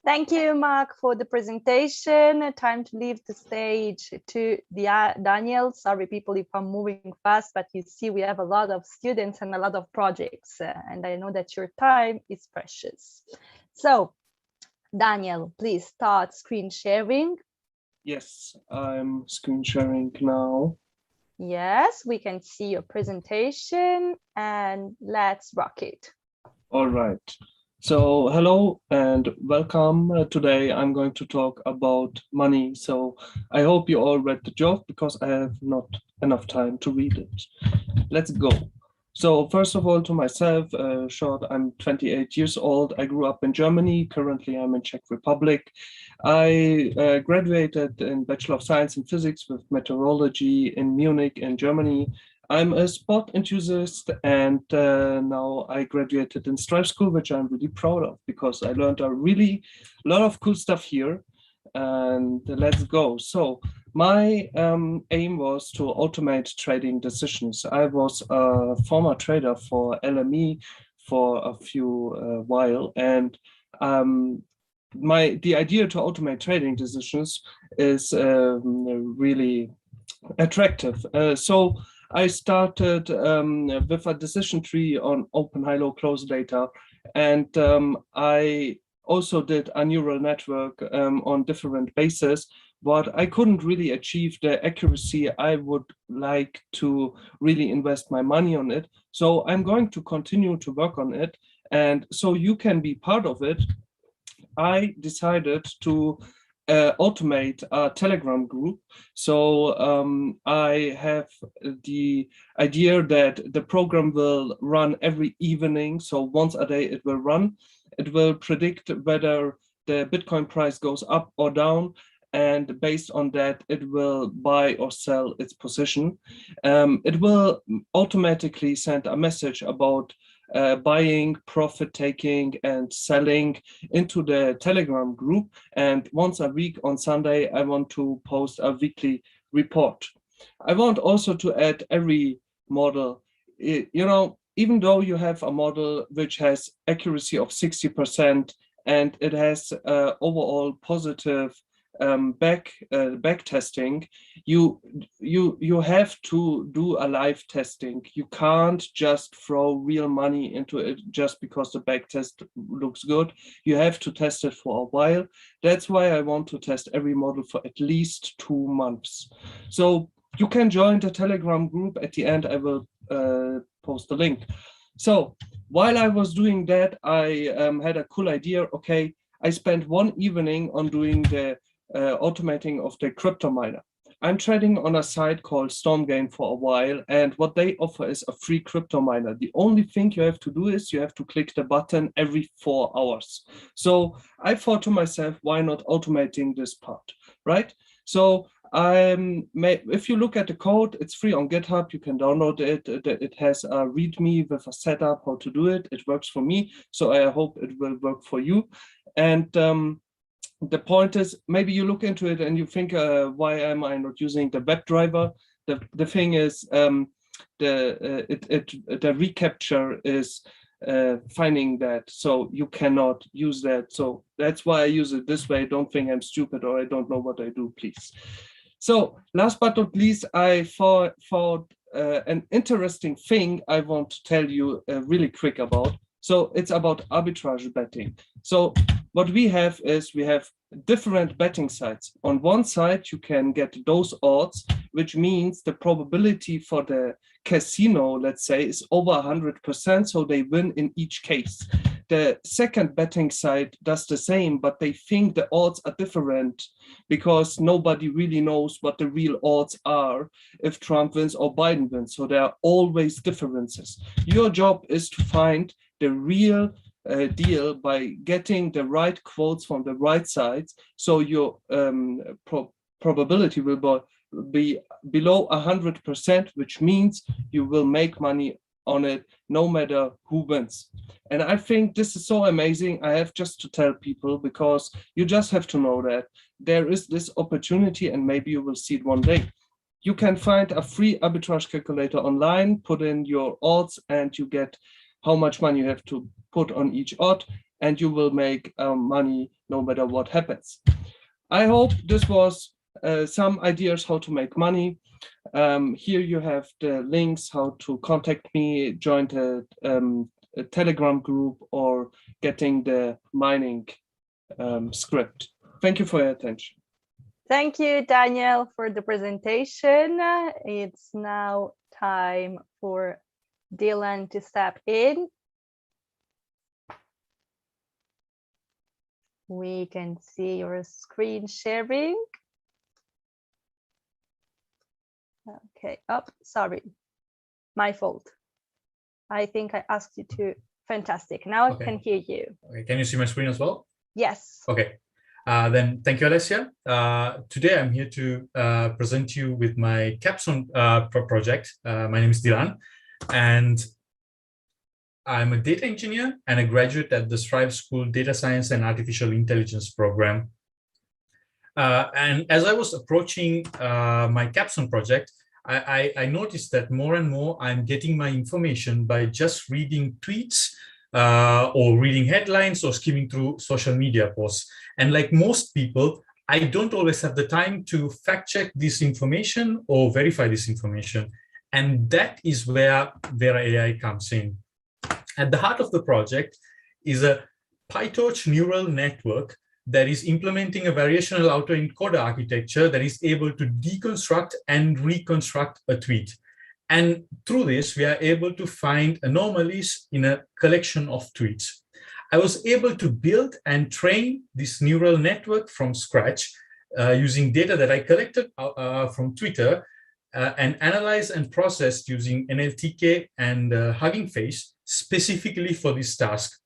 Thank you, Mark, for the presentation. Time to leave the stage to Daniel. Sorry, people, if I'm moving fast, but you see we have a lot of students and a lot of projects, and I know that your time is precious. So, Daniel, please start screen sharing.
Yes, I'm screen sharing now.
Yes, we can see your presentation, and let's rock it.
All right. So hello and welcome. Today I'm going to talk about money. So I hope you all read the job because I have not enough time to read it. Let's go. So first of all, to myself, short, I'm 28 years old. I grew up in Germany. Currently, I'm in Czech Republic. I graduated in Bachelor of Science in Physics with Meteorology in Munich in Germany. I'm a sport enthusiast, and now I graduated in Stripe School, which I'm really proud of because I learned a lot of cool stuff here. And let's go. So my aim was to automate trading decisions. I was a former trader for LME for a few while, and the idea to automate trading decisions is really attractive. So I started with a decision tree on open, high, low, close data, And I also did a neural network on different bases, but I couldn't really achieve the accuracy I would like to really invest my money on it. So I'm going to continue to work on it. And so you can be part of it. I decided to automate a Telegram group. So I have the idea that the program will run every evening. So once a day it will run. It will predict whether the Bitcoin price goes up or down. And based on that, it will buy or sell its position. It will automatically send a message about buying, profit taking, and selling into the Telegram group. And once a week on Sunday, I want to post a weekly report. I want also to add every model. Even though you have a model which has accuracy of 60% and it has overall positive back testing, you have to do a live testing. You can't just throw real money into it just because the back test looks good. You have to test it for a while. That's why I want to test every model for at least 2 months. So you can join the Telegram group. At the end, I will post the link. So while I was doing that, I had a cool idea. Okay, I spent one evening on doing the automating of the crypto miner. I'm trading on a site called Stormgain for a while, and what they offer is a free crypto miner. The only thing you have to do is you have to click the button every 4 hours. So I thought to myself, why not automating this part, right? So if you look at the code, it's free on GitHub. You can download it. It has a README with a setup how to do it. It works for me, so I hope it will work for you. And the point is, maybe you look into it and you think, why am I not using the WebDriver? The thing is, the reCAPTCHA is finding that, so you cannot use that. So that's why I use it this way. Don't think I'm stupid or I don't know what I do, please. So last but not least, I found an interesting thing I want to tell you really quick about. So it's about arbitrage betting. So what we have is we have different betting sites. On one side, you can get those odds, which means the probability for the casino, let's say, is over 100%, so they win in each case. The second betting site does the same, but they think the odds are different because nobody really knows what the real odds are if Trump wins or Biden wins. So there are always differences. Your job is to find the real deal by getting the right quotes from the right sides, so your probability will be below 100%, which means you will make money on it no matter who wins. And I think this is so amazing. I have just to tell people, because you just have to know that there is this opportunity, and maybe you will see it one day. You can find a free arbitrage calculator online, put in your odds, and you get how much money you have to put on each odd, and you will make money no matter what happens. I hope this was some ideas how to make money. Here you have the links how to contact me, join the a Telegram group, or getting the mining script. Thank you for your attention.
Thank you, Daniel, for the presentation. It's now time for Dylan to step in. We can see your screen sharing. Okay, oh, sorry, my fault. I think I asked you to, fantastic. Now I can hear you.
Okay, can you see my screen as well?
Yes.
Okay, then thank you, Alessia. Today I'm here to present you with my capstone project. My name is Dylan, and I'm a data engineer and a graduate at the Strive School Data Science and Artificial Intelligence program. And as I was approaching my capstone project, I noticed that more and more I'm getting my information by just reading tweets or reading headlines or skimming through social media posts. And like most people, I don't always have the time to fact check this information or verify this information. And that is where AI comes in. At the heart of the project is a PyTorch neural network that is implementing a variational autoencoder architecture that is able to deconstruct and reconstruct a tweet. And through this, we are able to find anomalies in a collection of tweets. I was able to build and train this neural network from scratch using data that I collected from Twitter and analyzed and processed using NLTK and Hugging Face specifically for this task.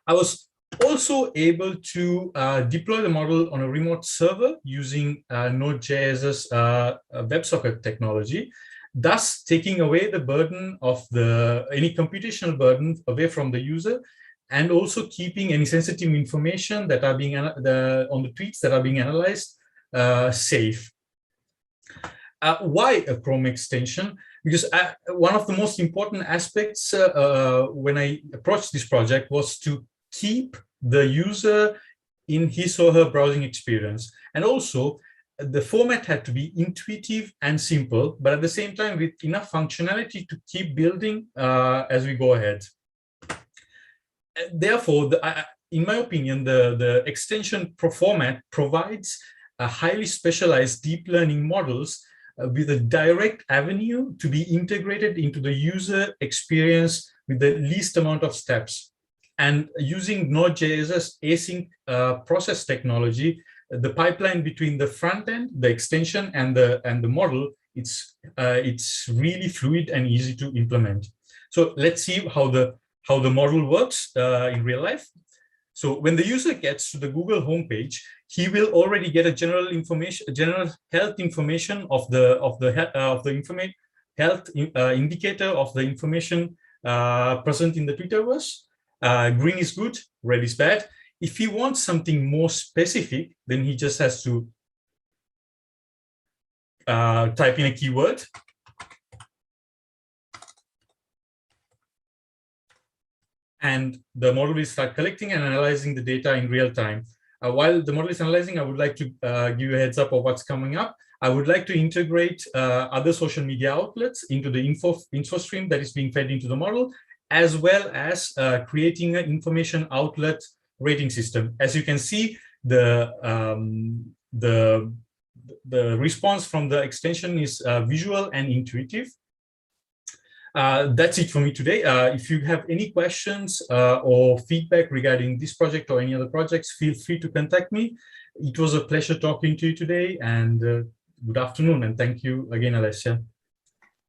I was also able to deploy the model on a remote server using Node.js's WebSocket technology, thus taking away the burden of any computational burden away from the user, and also keeping any sensitive information that are being on the tweets that are being analyzed safe. Why a Chrome extension? Because one of the most important aspects when I approached this project was to keep the user in his or her browsing experience. And also, the format had to be intuitive and simple, but at the same time with enough functionality to keep building as we go ahead. Therefore, in my opinion, the extension format provides a highly specialized deep learning models with a direct avenue to be integrated into the user experience with the least amount of steps. And using Node.js's async process technology, the pipeline between the front end, the extension, and the model, it's really fluid and easy to implement. So let's see how the model works in real life. So when the user gets to the Google homepage, he will already get a general health information of the health indicator of the information present in the Twitterverse. Green is good, red is bad. If he wants something more specific, then he just has to type in a keyword. And the model will start collecting and analyzing the data in real time. While the model is analyzing, I would like to give you a heads up of what's coming up. I would like to integrate other social media outlets into the info stream that is being fed into the model, as well as creating an information outlet rating system. As you can see, the response from the extension is visual and intuitive. That's it for me today. If you have any questions or feedback regarding this project or any other projects, feel free to contact me. It was a pleasure talking to you today, and good afternoon, and thank you again, Alessia.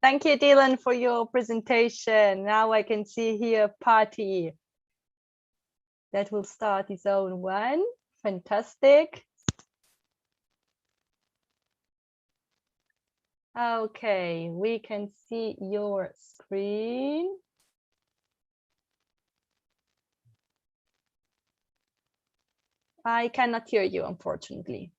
Thank you, Dylan, for your presentation. Now I can see here Patty that will start his own one. Fantastic. Okay, we can see your screen. I cannot hear you, unfortunately.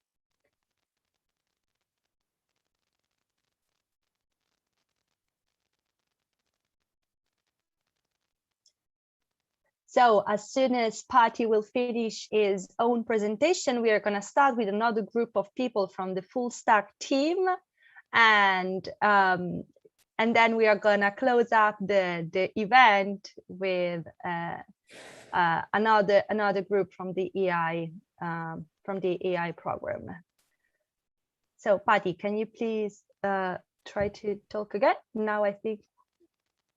So as soon as Patty will finish his own presentation, we are going to start with another group of people from the full stack team. And then we are gonna close up the event with another group from the AI program. So Patty, can you please try to talk again? Now I think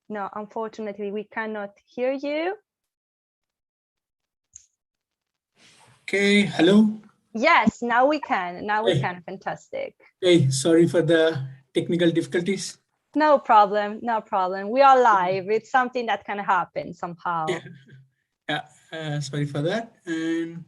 no, unfortunately we cannot hear you.
Okay, hello.
Yes, now we can. Now we can. Fantastic.
Hey, sorry for the technical difficulties.
No problem. No problem. We are live. It's something that can happen somehow.
Yeah. Sorry for that. And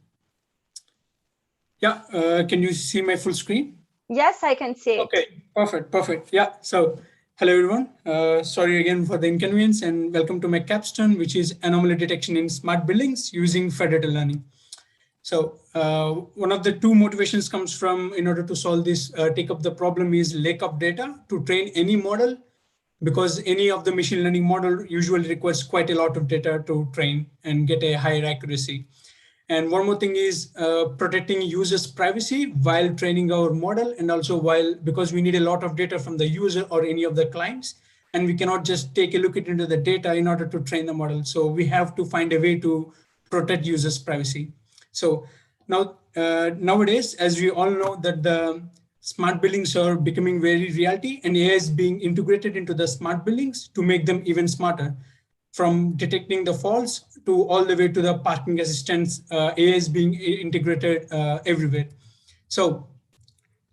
yeah, can you see my full screen?
Yes, I can see it.
Okay, perfect. Yeah. So hello everyone. Sorry again for the inconvenience, and welcome to my capstone, which is anomaly detection in smart buildings using federated learning. So one of the two motivations comes from, in order to solve this, take up the problem is lack of data to train any model, because any of the machine learning model usually requires quite a lot of data to train and get a higher accuracy. And one more thing is protecting users' privacy while training our model, and also because we need a lot of data from the user or any of the clients, and we cannot just take a look into the data in order to train the model. So we have to find a way to protect users' privacy. So now, nowadays, as we all know, that the smart buildings are becoming very reality, and AI is being integrated into the smart buildings to make them even smarter. From detecting the faults to all the way to the parking assistance, AI is being integrated everywhere. So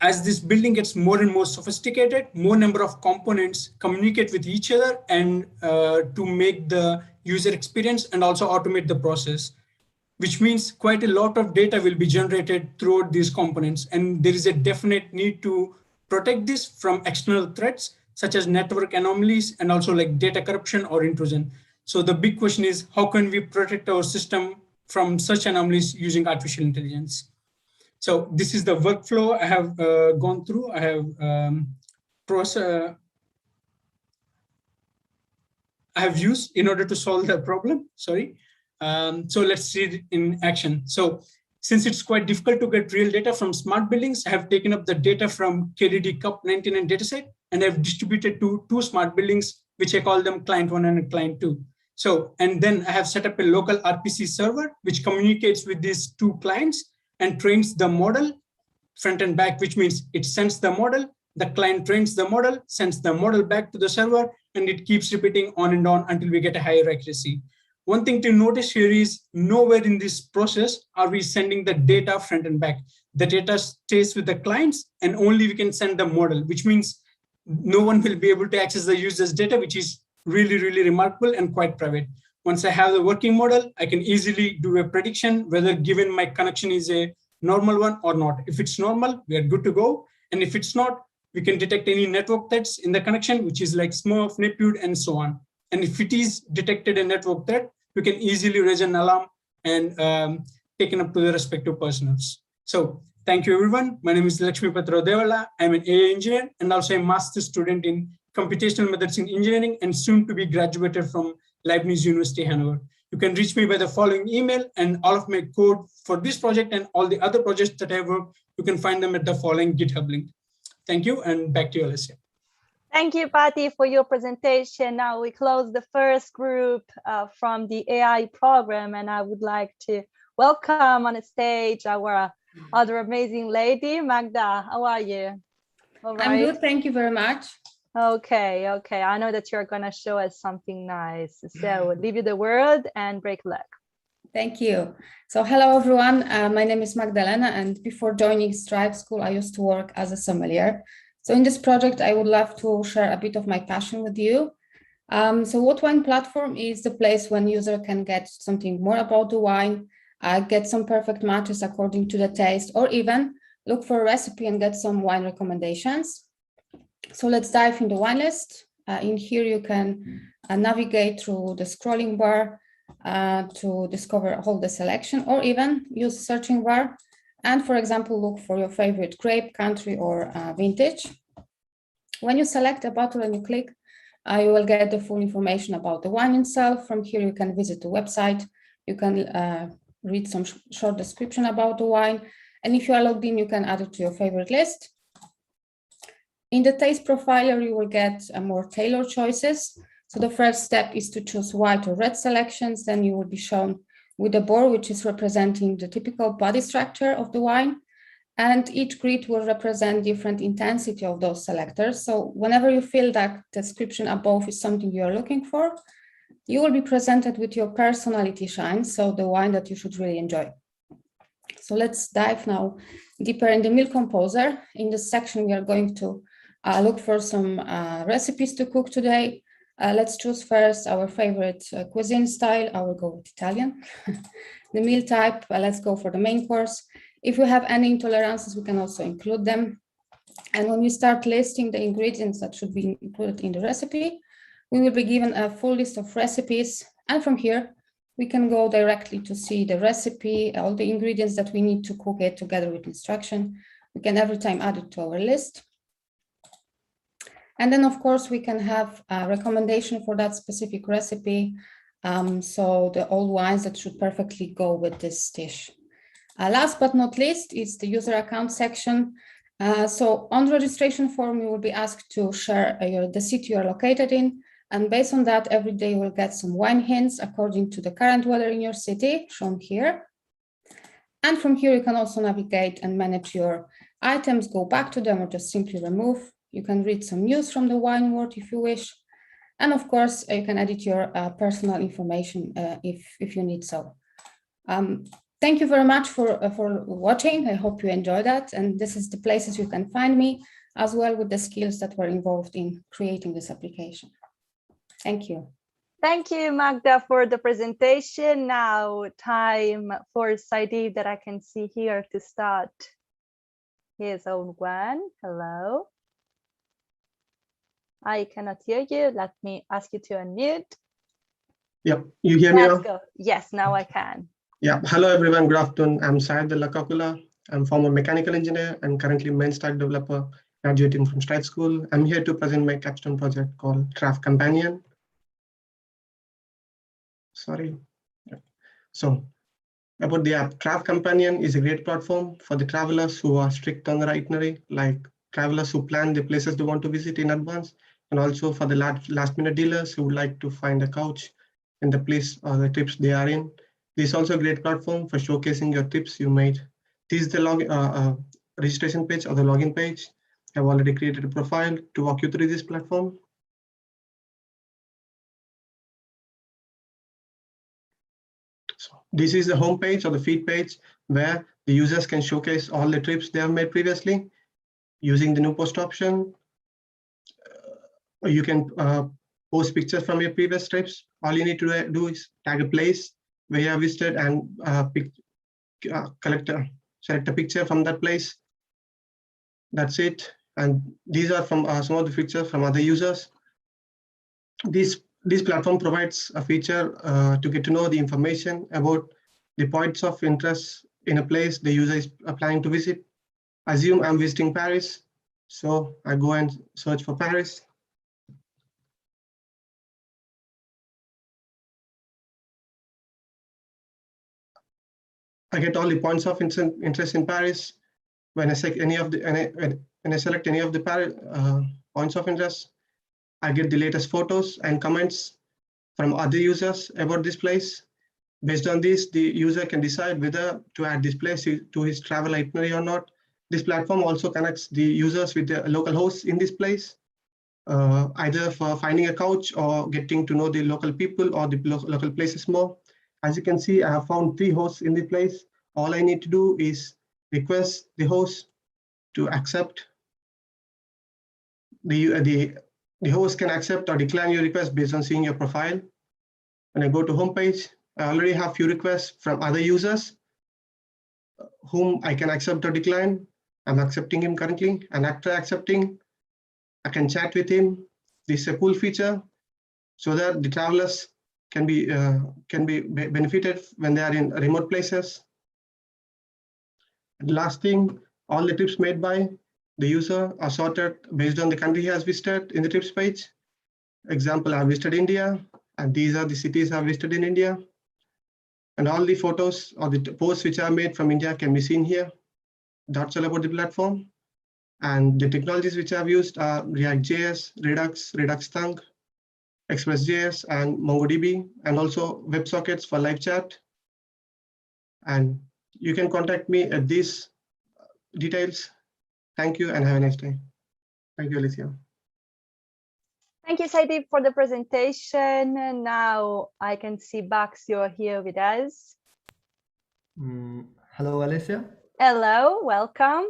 as this building gets more and more sophisticated, more number of components communicate with each other and to make the user experience and also automate the process, which means quite a lot of data will be generated throughout these components. And there is a definite need to protect this from external threats, such as network anomalies and also like data corruption or intrusion. So the big question is, how can we protect our system from such anomalies using artificial intelligence? So this is the workflow I have gone through. I have used in order to solve the problem. Sorry. So let's see it in action. So since it's quite difficult to get real data from smart buildings, I have taken up the data from KDD CUP 99 dataset, and I've distributed to 2 smart buildings, which I call them client 1 and client 2. So, and then I have set up a local RPC server, which communicates with these 2 clients and trains the model front and back, which means it sends the model, the client trains the model, sends the model back to the server, and it keeps repeating on and on until we get a higher accuracy. One thing to notice here is nowhere in this process are we sending the data front and back. The data stays with the clients, and only we can send the model, which means no one will be able to access the user's data, which is really, really remarkable and quite private. Once I have the working model, I can easily do a prediction whether given my connection is a normal one or not. If it's normal, we are good to go. And if it's not, we can detect any network threats in the connection, which is like Smurf, Neptune, and so on. And if it is detected a network threat, we can easily raise an alarm and take it up to the respective personnels. So thank you, everyone. My name is Lakshmi Patra Devala. I'm an AI engineer and also a master's student in computational methods in engineering and soon to be graduated from Leibniz University, Hanover. You can reach me by the following email, and all of my code for this project and all the other projects that I worked, you can find them at the following GitHub link. Thank you, and back to you, Alessia.
Thank you, Patty, for your presentation. Now we close the first group from the AI program, and I would like to welcome on the stage our other amazing lady, Magda. How are you? All right.
I'm good, thank you very much.
Okay, okay. I know that you're gonna show us something nice. So leave you the word and break leg.
Thank you. So hello, everyone. My name is Magdalena, and before joining Stripe School, I used to work as a sommelier. So in this project, I would love to share a bit of my passion with you. So What Wine Platform is the place when user can get something more about the wine, get some perfect matches according to the taste, or even look for a recipe and get some wine recommendations. So let's dive in the wine list. In here, you can navigate through the scrolling bar to discover all the selection, or even use the searching bar. And for example, look for your favorite grape, country, or vintage. When you select a bottle and you click, you will get the full information about the wine itself. From here, you can visit the website. You can read some short description about the wine. And if you are logged in, you can add it to your favorite list. In the taste profiler, you will get more tailored choices. So the first step is to choose white or red selections. Then you will be shown with a board, which is representing the typical body structure of the wine. And each grid will represent different intensity of those selectors. So whenever you feel that description above is something you are looking for, you will be presented with your personality shine, so the wine that you should really enjoy. So let's dive now deeper in the meal composer. In this section, we are going to look for some recipes to cook today. Let's choose first our favorite cuisine style. I will go with Italian. The meal type, let's go for the main course. If you have any intolerances, we can also include them. And when we start listing the ingredients that should be included in the recipe, we will be given a full list of recipes. And from here, we can go directly to see the recipe, all the ingredients that we need to cook it together with instruction. We can every time add it to our list. And then, of course, we can have a recommendation for that specific recipe. So the old wines that should perfectly go with this dish. Last but not least is the user account section. So on the registration form, you will be asked to share the city you are located in. And based on that, every day you will get some wine hints according to the current weather in your city, shown here. And from here, you can also navigate and manage your items, go back to them, or just simply remove. You can read some news from the wine world if you wish. And of course, you can edit your personal information if you need so. Thank you very much for watching. I hope you enjoyed that. And this is the places you can find me, as well with the skills that were involved in creating this application. Thank you.
Thank you, Magda, for the presentation. Now time for Saidi that I can see here to start his own one. Hello. I cannot hear you. Let me ask you to unmute.
Yep, you hear me now?
Let's go. Yes, now I can.
Yeah, hello everyone, good afternoon. I'm Syed Lakakula. I'm former mechanical engineer and currently main stack developer graduating from Stripe School. I'm here to present my capstone project called Craft Companion. Sorry. So about the app, Craft Companion is a great platform for the travelers who are strict on the itinerary, like travelers who plan the places they want to visit in advance, and also for the last minute dealers who would like to find a couch in the place or the trips they are in. This is also a great platform for showcasing your tips you made. This is the registration page or the login page. I've already created a profile to walk you through this platform. So this is the home page or the feed page where the users can showcase all the trips they have made previously using the new post option. You can post pictures from your previous trips. All you need to do is tag a place where you have visited and select a picture from that place. That's it. And these are from some of the pictures from other users. This platform provides a feature to get to know the information about the points of interest in a place the user is planning to visit. Assume I'm visiting Paris, so I go and search for Paris. I get all the points of interest in Paris. When I select any of the Paris points of interest, I get the latest photos and comments from other users about this place. Based on this, the user can decide whether to add this place to his travel itinerary or not. This platform also connects the users with the local hosts in this place, either for finding a couch or getting to know the local people or the local places more. As you can see, I have found 3 hosts in the place. All I need to do is request the host to accept. The host can accept or decline your request based on seeing your profile. When I go to homepage, I already have few requests from other users whom I can accept or decline. I'm accepting him currently, and after accepting, I can chat with him. This is a cool feature so that the travelers can be benefited when they are in remote places. And last thing, all the trips made by the user are sorted based on the country he has visited in the trips page. Example, I visited India, and these are the cities I've visited in India. And all the photos or the posts which are made from India can be seen here. That's all about the platform. And the technologies which I've used are React.js, Redux, Redux-Thunk, Express.js, and MongoDB, and also WebSockets for live chat. And you can contact me at these details. Thank you and have a nice day. Thank you, Alicia.
Thank you, Saidi, for the presentation. And now I can see Bax, you're here with us.
Hello, Alicia.
Hello, welcome.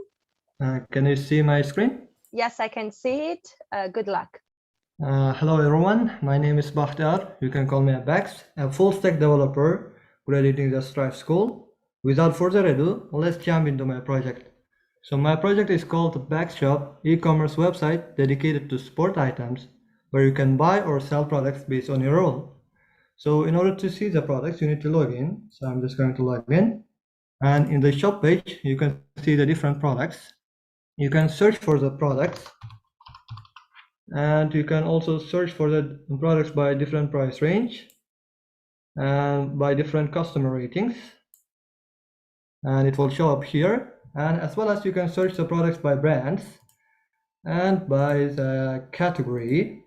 Can you see my screen?
Yes, I can see it. Good luck.
Hello, everyone. My name is Bakhtar. You can call me Bax, a full stack developer graduating the Stripe School. Without further ado, let's jump into my project. So my project is called the Bax Shop, e-commerce website dedicated to sport items, where you can buy or sell products based on your role. So in order to see the products, you need to log in. So I'm just going to log in. And in the shop page, you can see the different products. You can search for the products. And you can also search for the products by different price range and by different customer ratings. And it will show up here. and as well as you can search the products by brands and by the category.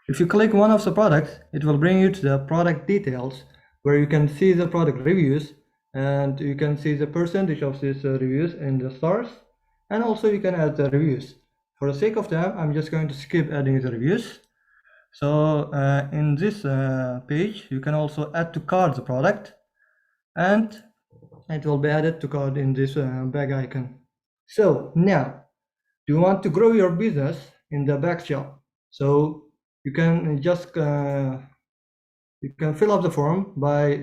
If you click one of the products, it will bring you to the product details where you can see the product reviews, and you can see the percentage of these reviews in the stars, and also you can add the reviews. For the sake of time, I'm just going to skip adding the reviews. So in this page, you can also add to cart the product, and it will be added to cart in this bag icon. So now, do you want to grow your business in the bag shop? So you can just you can fill up the form by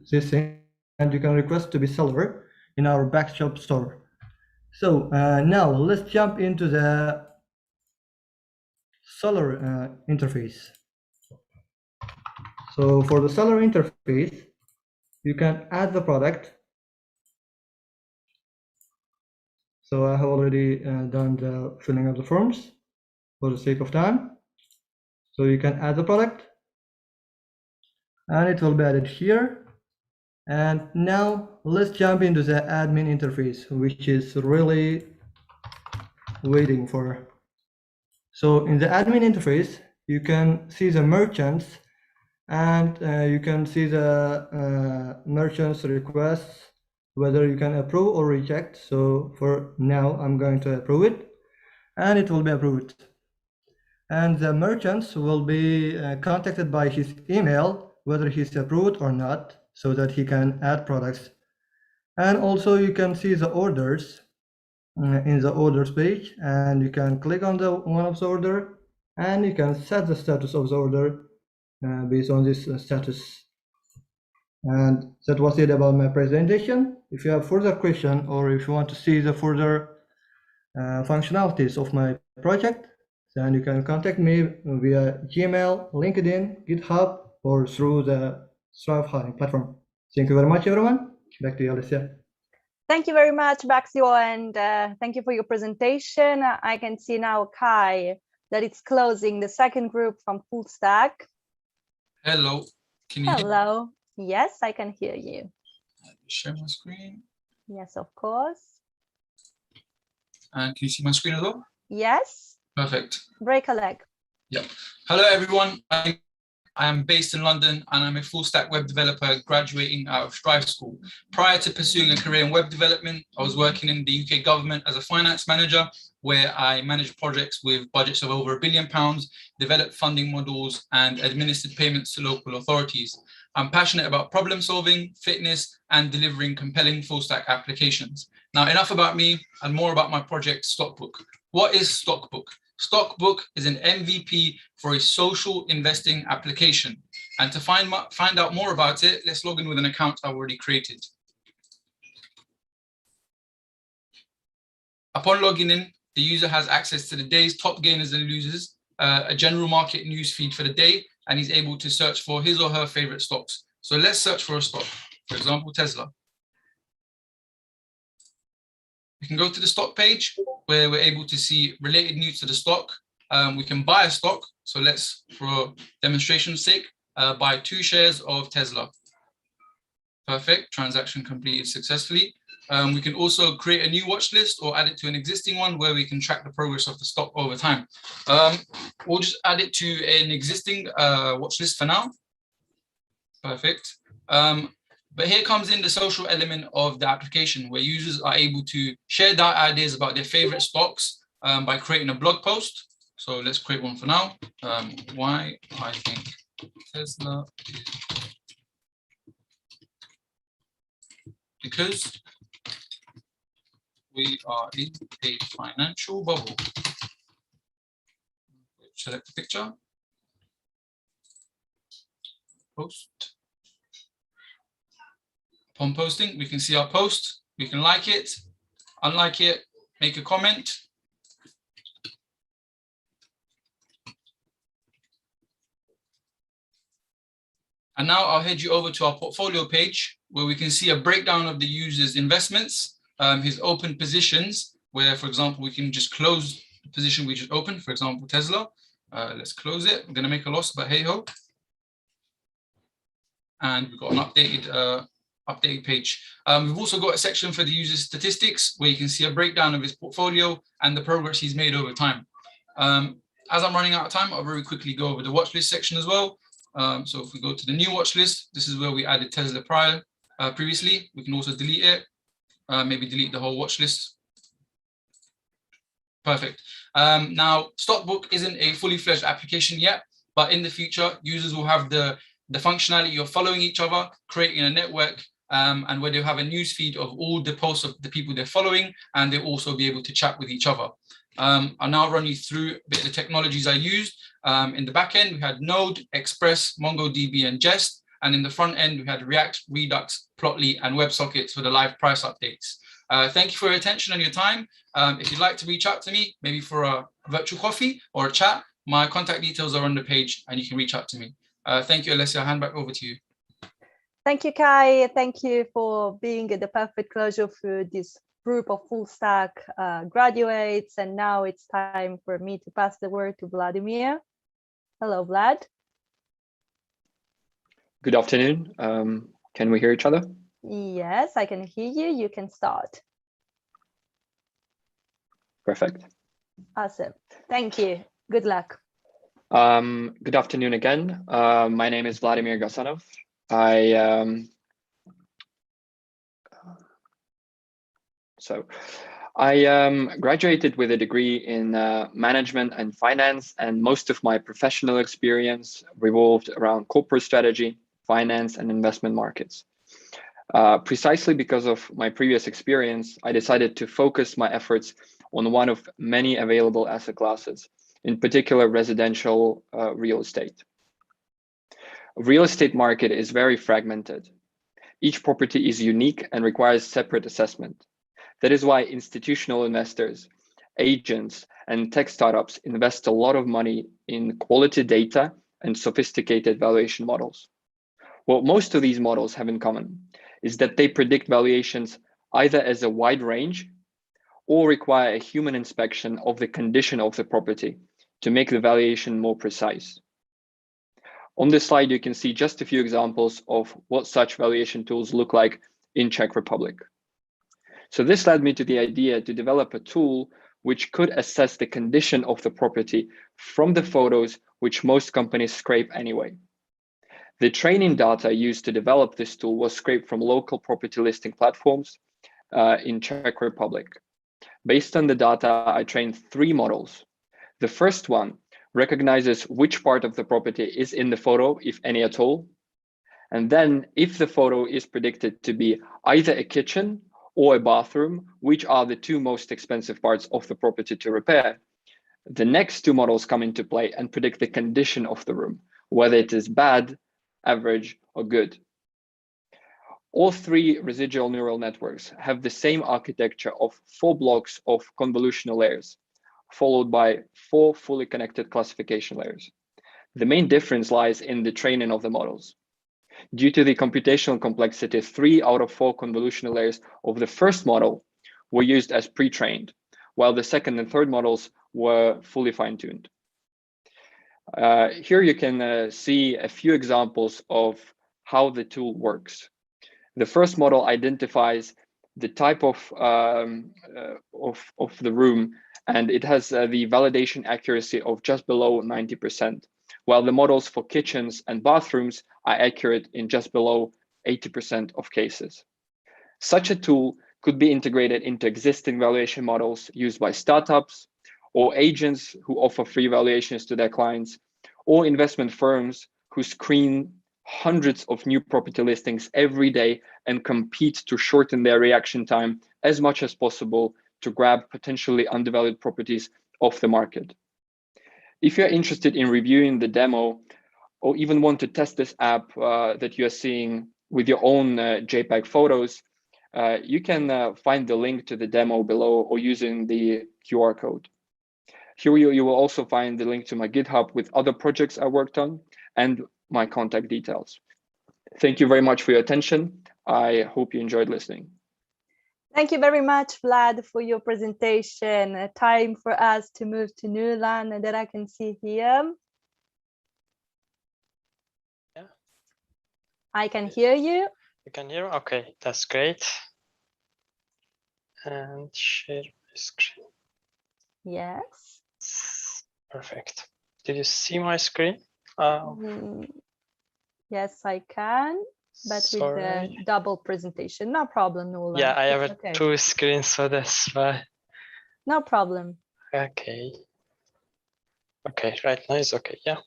this thing, and you can request to be seller in our bag shop store. So now let's jump into the seller interface. So for the seller interface, you can add the product. So I have already done the filling of the forms for the sake of time. So you can add the product, and it will be added here. And now let's jump into the admin interface, which is really waiting for. So in the admin interface, you can see the merchants, and you can see the merchants requests, whether you can approve or reject. So for now, I'm going to approve it, and it will be approved. And the merchants will be contacted by his email, whether he's approved or not, so that he can add products. And also you can see the orders in the orders page, and you can click on the one of the order, and you can set the status of the order based on this status. And that was it about my presentation. If you have further question, or if you want to see the further functionalities of my project, then you can contact me via Gmail, LinkedIn, GitHub, or through the Strive hiring platform. Thank you very much, everyone. Back to you, Alicia.
Thank you very much, Baxio, and thank you for your presentation. I can see now, Kai, that it's closing the second group from Full Stack.
Hello, can you hear me?
Hello. Yes, I can hear you.
Share my screen.
Yes, of course.
And can you see my screen as well?
Yes.
Perfect.
Break a leg.
Yeah. Hello, everyone. I am based in London, and I'm a full stack web developer graduating out of Strive School. Prior to pursuing a career in web development, I was working in the UK government as a finance manager, where I managed projects with budgets of over £1 billion, developed funding models, and administered payments to local authorities. I'm passionate about problem solving, fitness, and delivering compelling full stack applications. Now, enough about me and more about my project, Stockbook. What is Stockbook? Stockbook is an MVP for a social investing application. And to find out more about it, let's log in with an account I've already created. Upon logging in, the user has access to the day's top gainers and losers, a general market news feed for the day, and he's able to search for his or her favorite stocks. So let's search for a stock, for example, Tesla. We can go to the stock page where we're able to see related news to the stock. We can buy a stock. So let's, for demonstration's sake, buy 2 shares of Tesla. Perfect, transaction completed successfully. We can also create a new watch list or add it to an existing one where we can track the progress of the stock over time. We'll just add it to an existing watch list for now. Perfect. But here comes in the social element of the application, where users are able to share their ideas about their favorite stocks by creating a blog post. So let's create one for now. Why I think Tesla is because we are in a financial bubble. Select the picture. Post. Upon posting, we can see our post. We can like it, unlike it, make a comment. And now I'll head you over to our portfolio page, where we can see a breakdown of the user's investments, his open positions, where, for example, we can just close the position we just opened, for example, Tesla. Let's close it. We're going to make a loss, but hey ho. And we've got an updated update page. We've also got a section for the user's statistics where you can see a breakdown of his portfolio and the progress he's made over time. As I'm running out of time, I'll very quickly go over the watch list section as well. So if we go to the new watch list, this is where we added Tesla previously. We can also delete it, maybe delete the whole watch list. Perfect. Now, Stockbook isn't a fully fledged application yet, but in the future, users will have the functionality of following each other, creating a network, and where they'll have a news feed of all the posts of the people they're following, and they'll also be able to chat with each other. I'll now run you through a bit of the technologies I used. In the back end, we had Node, Express, MongoDB, and Jest. And in the front end, we had React, Redux, Plotly, and WebSockets for the live price updates. Thank you for your attention and your time. If you'd like to reach out to me, maybe for a virtual coffee or a chat, my contact details are on the page and you can reach out to me. Thank you, Alessia. I'll hand back over to you.
Thank you, Kai. Thank you for being the perfect closure for this group of full stack graduates. And now it's time for me to pass the word to Vladimir. Hello, Vlad.
Good afternoon. Can we hear each other?
Yes, I can hear you. You can start.
Perfect.
Awesome. Thank you. Good luck.
Good afternoon again. My name is Vladimir Gasanov. I graduated with a degree in management and finance, and most of my professional experience revolved around corporate strategy, finance, and investment markets. Precisely because of my previous experience, I decided to focus my efforts on one of many available asset classes, in particular residential real estate. Real estate market is very fragmented. Each property is unique and requires separate assessment. That is why institutional investors, agents, and tech startups invest a lot of money in quality data and sophisticated valuation models. What most of these models have in common is that they predict valuations either as a wide range or require a human inspection of the condition of the property to make the valuation more precise. On this slide, you can see just a few examples of what such valuation tools look like in Czech Republic. So this led me to the idea to develop a tool which could assess the condition of the property from the photos which most companies scrape anyway. The training data used to develop this tool was scraped from local property listing platforms in Czech Republic. Based on the data, I trained 3 models. The first one recognizes which part of the property is in the photo, if any at all. And then if the photo is predicted to be either a kitchen or a bathroom, which are the 2 most expensive parts of the property to repair, the next 2 models come into play and predict the condition of the room, whether it is bad, average, or good. All 3 residual neural networks have the same architecture of 4 blocks of convolutional layers, followed by 4 fully connected classification layers. The main difference lies in the training of the models. Due to the computational complexity, 3 out of 4 convolutional layers of the first model were used as pre-trained, while the second and third models were fully fine-tuned. Here you can see a few examples of how the tool works. The first model identifies the type of the room, and it has the validation accuracy of just below 90%, while the models for kitchens and bathrooms are accurate in just below 80% of cases. Such a tool could be integrated into existing valuation models used by startups or agents who offer free valuations to their clients, or investment firms who screen hundreds of new property listings every day and compete to shorten their reaction time as much as possible to grab potentially undervalued properties off the market. If you're interested in reviewing the demo or even want to test this app that you're seeing with your own JPEG photos, you can find the link to the demo below or using the QR code. Here you will also find the link to my GitHub with other projects I worked on and my contact details. Thank you very much for your attention. I hope you enjoyed listening.
Thank you very much, Vlad, for your presentation. Time for us to move to Nulan that I can see here. Yeah. I can hear you.
You can hear? Okay, that's great. And share my screen.
Yes.
Perfect. Did you see my screen?
Yes, I can, but with the
Sorry.
double presentation. No problem, Nuala.
Yeah, I have
Okay.
2 screens, so that's why.
No problem.
Okay. Okay, right now it's okay. Yeah.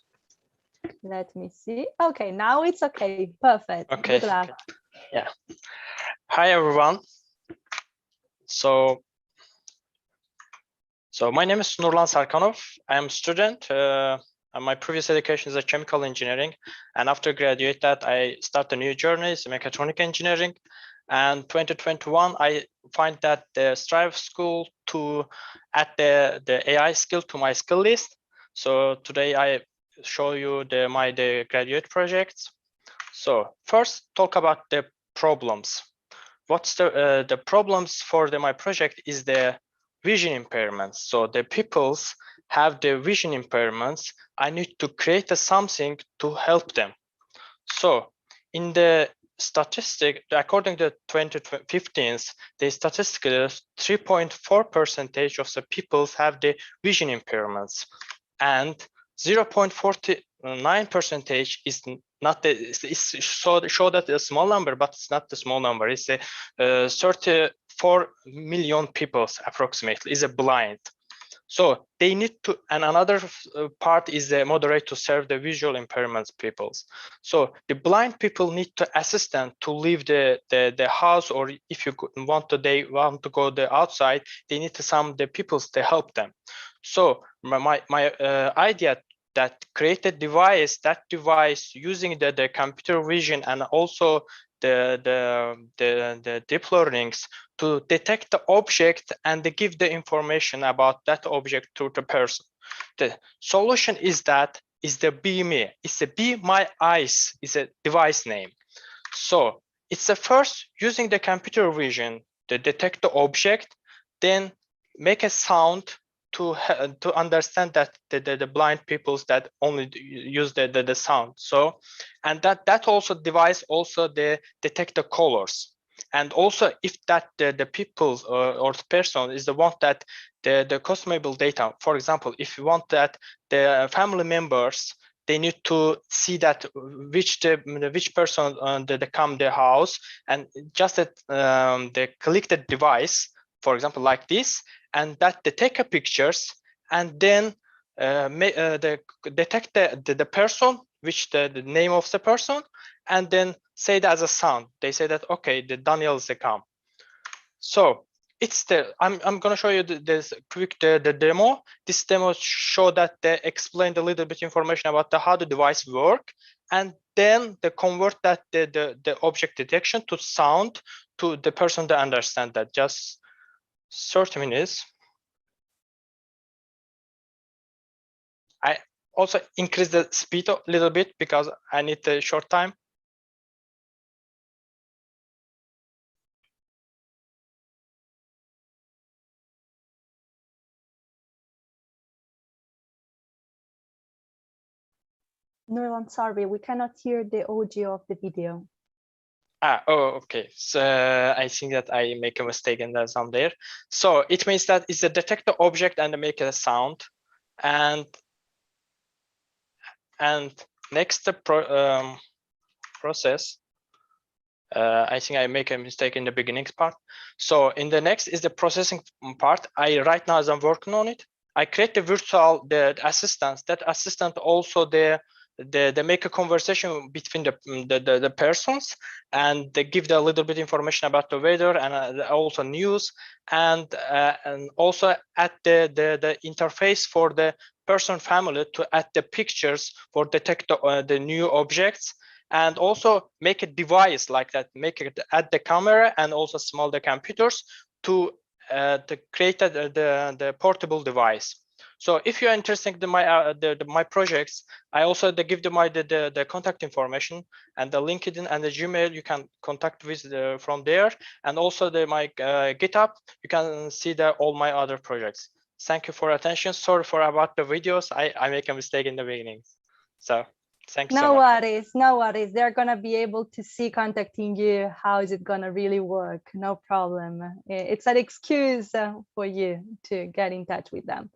Let me see. Okay, now it's okay. Perfect.
Okay.
Good luck.
Yeah. Hi, everyone. So my name is Nurlan Sarkanov. I am a student. And my previous education is a chemical engineering. And after graduate that, I start a new journey, is mechatronic engineering. And 2021, I find that the Strive School to add the AI skill to my skill list. So today I show you my graduate projects. So first, talk about the problems. What's the problems for my project is the vision impairments. So the peoples have the vision impairments. I need to create something to help them. So in the statistic, according to 2015, the statistic is 3.4% of the peoples have the vision impairments, and 0.49% is not it's show that a small number, but it's not the small number. It's a 34 million people approximately is a blind. So they need to, and another part is the moderate to serve the visual impairments peoples. So the blind people need to assistant to leave the house, or if you they want to go the outside, they need the peoples to help them. So my idea that create a device, that device using the computer vision and also the deep learnings to detect the object and they give the information about that object to the person. The solution is the Be Me. It's the Be My Eyes is a device name. So it's the first using the computer vision to detect the object, then make a sound to understand that the blind peoples that only use the sound. So, and that also device also detect the colors. And also if that the people or the person is the one that the customizable data, for example, if you want that the family members, they need to see that which person they come their house, and just that they click the device, for example, like this, and that they take a pictures and then they detect the person, which the name of the person, and then say that as a sound. They say that okay, the Daniel is come. So it's I'm going to show you this quick the demo. This demo show that they explained a little bit information about how the device work, and then they convert that the object detection to sound to the person to understand that. Just 30 minutes. I also increase the speed a little bit because I need a short time.
Nurlan, sorry, we cannot hear the audio of the video.
Oh, okay. So I think that I make a mistake in the sound there. So it means that it's a detect the object and make a sound. And next process, I think I make a mistake in the beginning part. So in the next is the processing part. Right now as I'm working on it, I create the virtual assistants. That assistant also they make a conversation between the persons, and they give a little bit information about the weather and also news, and also add the interface for the person family to add the pictures for detect the new objects, and also make a device like that, make it add the camera and also small the computers to create the portable device. So if you're interested in my projects, I also give them the contact information and the LinkedIn and the Gmail. You can contact with from there, and also my GitHub. You can see all my other projects. Thank you for attention. Sorry for about the videos. I make a mistake in the beginning. So Thanks
No
so much.
worries, no worries. They're gonna be able to see contacting you. How is it gonna really work? No problem. It's an excuse for you to get in touch with them.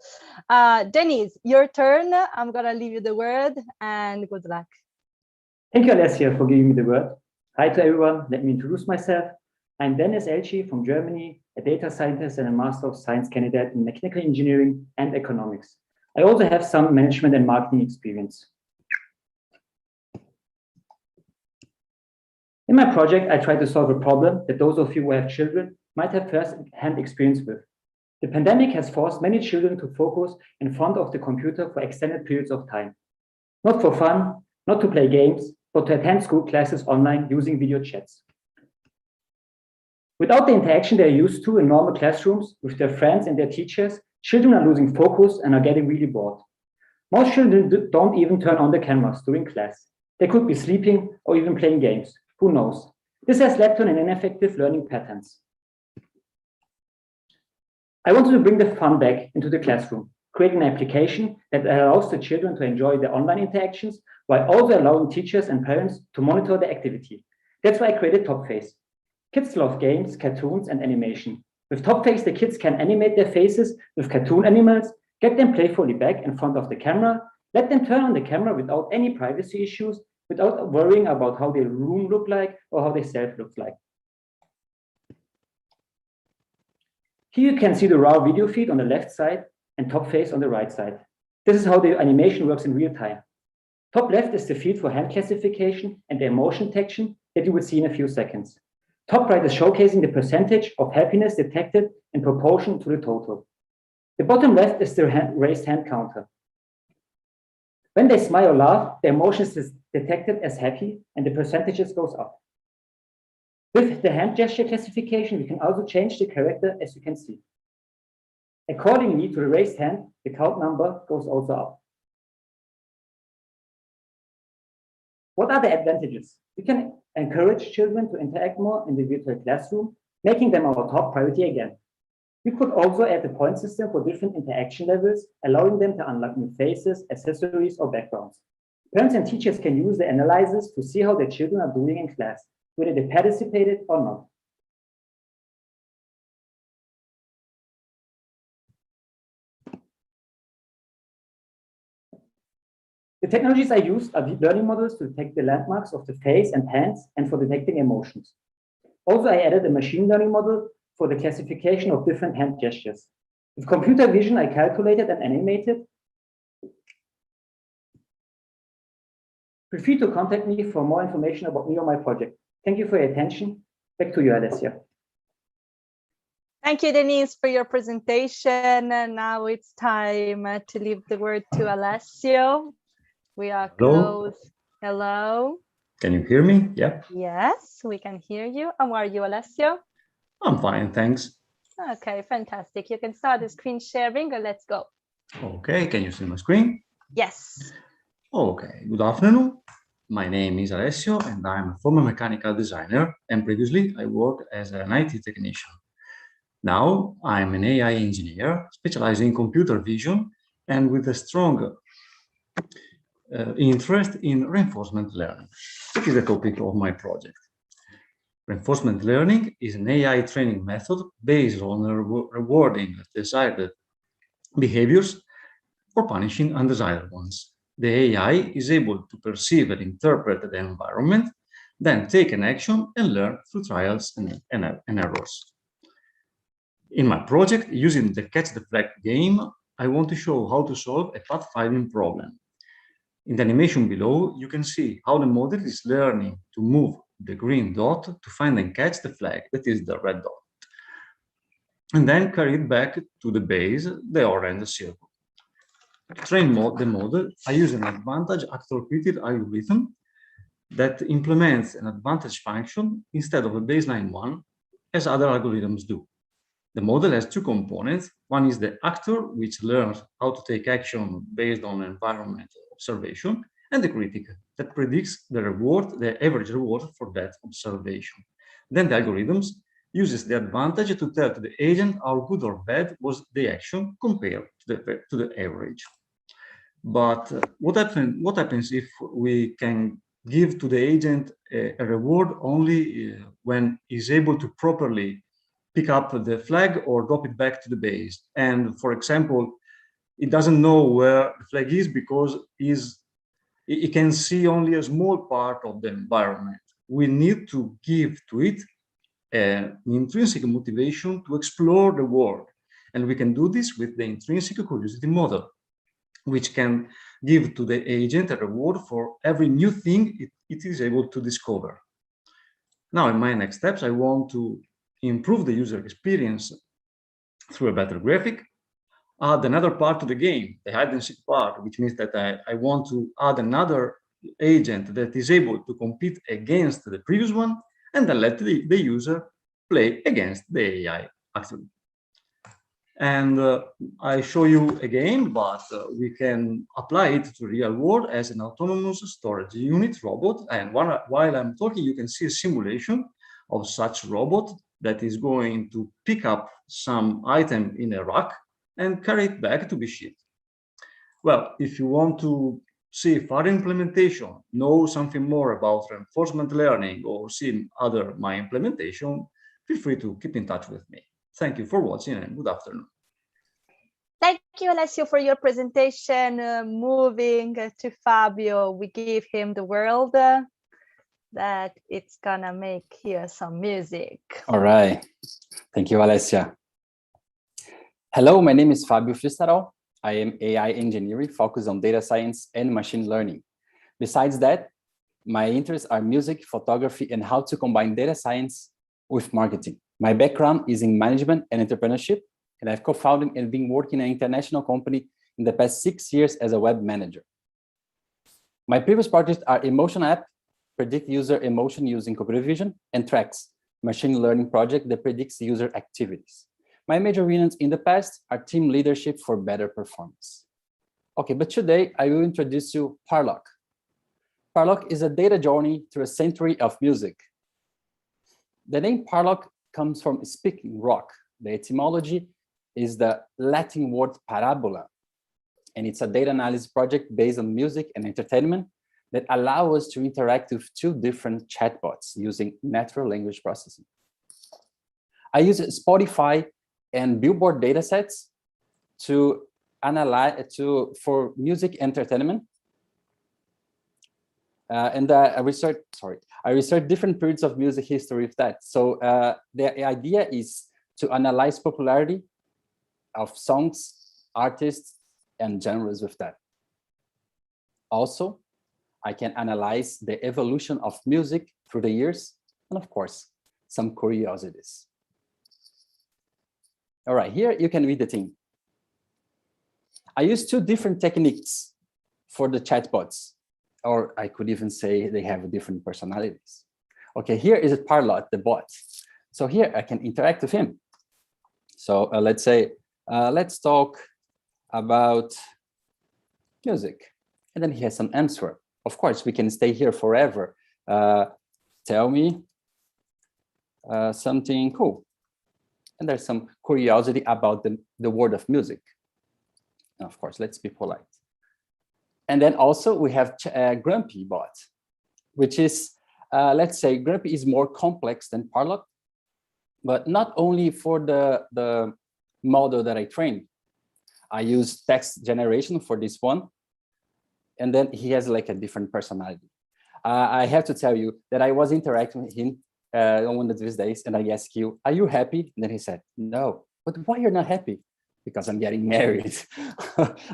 Denise, your turn. I'm gonna leave you the word and good luck.
Thank you, Alessia, for giving me the word. Hi to everyone. Let me introduce myself. I'm Dennis Elchi from Germany, a data scientist and a Master of Science candidate in mechanical engineering and economics. I also have some management and marketing experience. In my project, I tried to solve a problem that those of you who have children might have first-hand experience with. The pandemic has forced many children to focus in front of the computer for extended periods of time. Not for fun, not to play games, but to attend school classes online using video chats. Without the interaction they're used to in normal classrooms with their friends and their teachers, children are losing focus and are getting really bored. Most children don't even turn on the cameras during class. They could be sleeping or even playing games. Who knows? This has led to an ineffective learning patterns. I wanted to bring the fun back into the classroom, create an application that allows the children to enjoy their online interactions while also allowing teachers and parents to monitor the activity. That's why I created TopFace. Kids love games, cartoons, and animation. With TopFace, the kids can animate their faces with cartoon animals, get them playfully back in front of the camera, let them turn on the camera without any privacy issues, without worrying about how their room look like or how their self looks like. Here you can see the raw video feed on the left side and TopFace on the right side. This is how the animation works in real time. Top left is the feed for hand classification and the emotion detection that you will see in a few seconds. Top right is showcasing the percentage of happiness detected in proportion to the total. The bottom left is the raised hand counter. When they smile or laugh, the emotion is detected as happy and the percentages goes up. With the hand gesture classification, we can also change the character, as you can see. Accordingly to the raised hand, the count number goes also up. What are the advantages? We can encourage children to interact more in the virtual classroom, making them our top priority again. We could also add a point system for different interaction levels, allowing them to unlock new faces, accessories, or backgrounds. Parents and teachers can use the analyzers to see how their children are doing in class, whether they participated or not. The technologies I used are deep learning models to detect the landmarks of the face and hands and for detecting emotions. Also, I added a machine learning model for the classification of different hand gestures. With computer vision, I calculated and animated. Feel free to contact me for more information about me or my project. Thank you for your attention. Back to you, Alessia.
Thank you, Denise, for your presentation. And now it's time to leave the word to Alessio. We are close. Hello.
Can you hear me? Yeah.
Yes, we can hear you. How are you, Alessio?
I'm fine, thanks.
Okay, fantastic. You can start the screen sharing and let's go.
Okay, can you see my screen?
Yes.
Okay, good afternoon. My name is Alessio and I'm a former mechanical designer and previously I worked as an IT technician. Now I'm an AI engineer specialized in computer vision and with a strong interest in reinforcement learning. That is the topic of my project. Reinforcement learning is an AI training method based on rewarding desired behaviors or punishing undesired ones. The AI is able to perceive and interpret the environment, then take an action and learn through trials and errors. In my project, using the Catch the Flag game, I want to show how to solve a pathfinding problem. In the animation below, you can see how the model is learning to move the green dot to find and catch the flag, that is the red dot, and then carry it back to the base, the orange circle. To train the model, I use an advantage actor-created algorithm that implements an advantage function instead of a baseline one, as other algorithms do. The model has two components. One is the actor, which learns how to take action based on environment observation, and the critic that predicts the reward, the average reward for that observation. Then the algorithms uses the advantage to tell to the agent how good or bad was the action compared to the average. But what happens if we can give to the agent a reward only when he's able to properly pick up the flag or drop it back to the base? And for example, it doesn't know where the flag is because it can see only a small part of the environment. We need to give to it an intrinsic motivation to explore the world. And we can do this with the intrinsic curiosity model, which can give to the agent a reward for every new thing it is able to discover. Now, in my next steps, I want to improve the user experience through a better graphic, add another part to the game, the hide and seek part, which means that I want to add another agent that is able to compete against the previous one, and then let the user play against the AI actually. And I show you a game, but we can apply it to real world as an autonomous storage unit robot. And while I'm talking, you can see a simulation of such robot that is going to pick up some item in a rack and carry it back to be shipped. Well, if you want to see further implementation, know something more about reinforcement learning, or see other my implementation, feel free to keep in touch with me. Thank you for watching and good afternoon.
Thank you, Alessio, for your presentation. Moving to Fabio, we give him the world that it's gonna make here some music.
All right. Thank you, Alessia. Hello, my name is Fabio Fistarol. I am AI engineering focused on data science and machine learning. Besides that, my interests are music, photography, and how to combine data science with marketing. My background is in management and entrepreneurship, and I've co-founded and been working in an international company in the past 6 years as a web manager. My previous projects are Emotion app, predict user emotion using computer vision, and Tracks, machine learning project that predicts user activities. My major wins in the past are team leadership for better performance. Okay, but today I will introduce you Parlock. Parlock is a data journey through a century of music. The name Parlock comes from speaking rock. The etymology is the Latin word parabola, and it's a data analysis project based on music and entertainment that allow us to interact with 2 different chatbots using natural language processing. I use Spotify and Billboard datasets to analyze for music entertainment, and I research different periods of music history with that. So the idea is to analyze popularity of songs, artists, and genres with that. Also, I can analyze the evolution of music through the years, and of course, some curiosities. All right, here you can read the theme. I use 2 different techniques for the chatbots, or I could even say they have different personalities. Okay, here is a Parlock, the bot. So here I can interact with him. So let's say, let's talk about music. And then he has some answer. Of course, we can stay here forever. Tell me something cool. And there's some curiosity about the world of music. And of course, let's be polite. And then also we have Grumpy bot, which is, let's say Grumpy is more complex than Parlock, but not only for the model that I trained. I use text generation for this one. And then he has like a different personality. I have to tell you that I was interacting with him on one of these days, and I asked you, are you happy? And then he said, no. But why you're not happy? Because I'm getting married.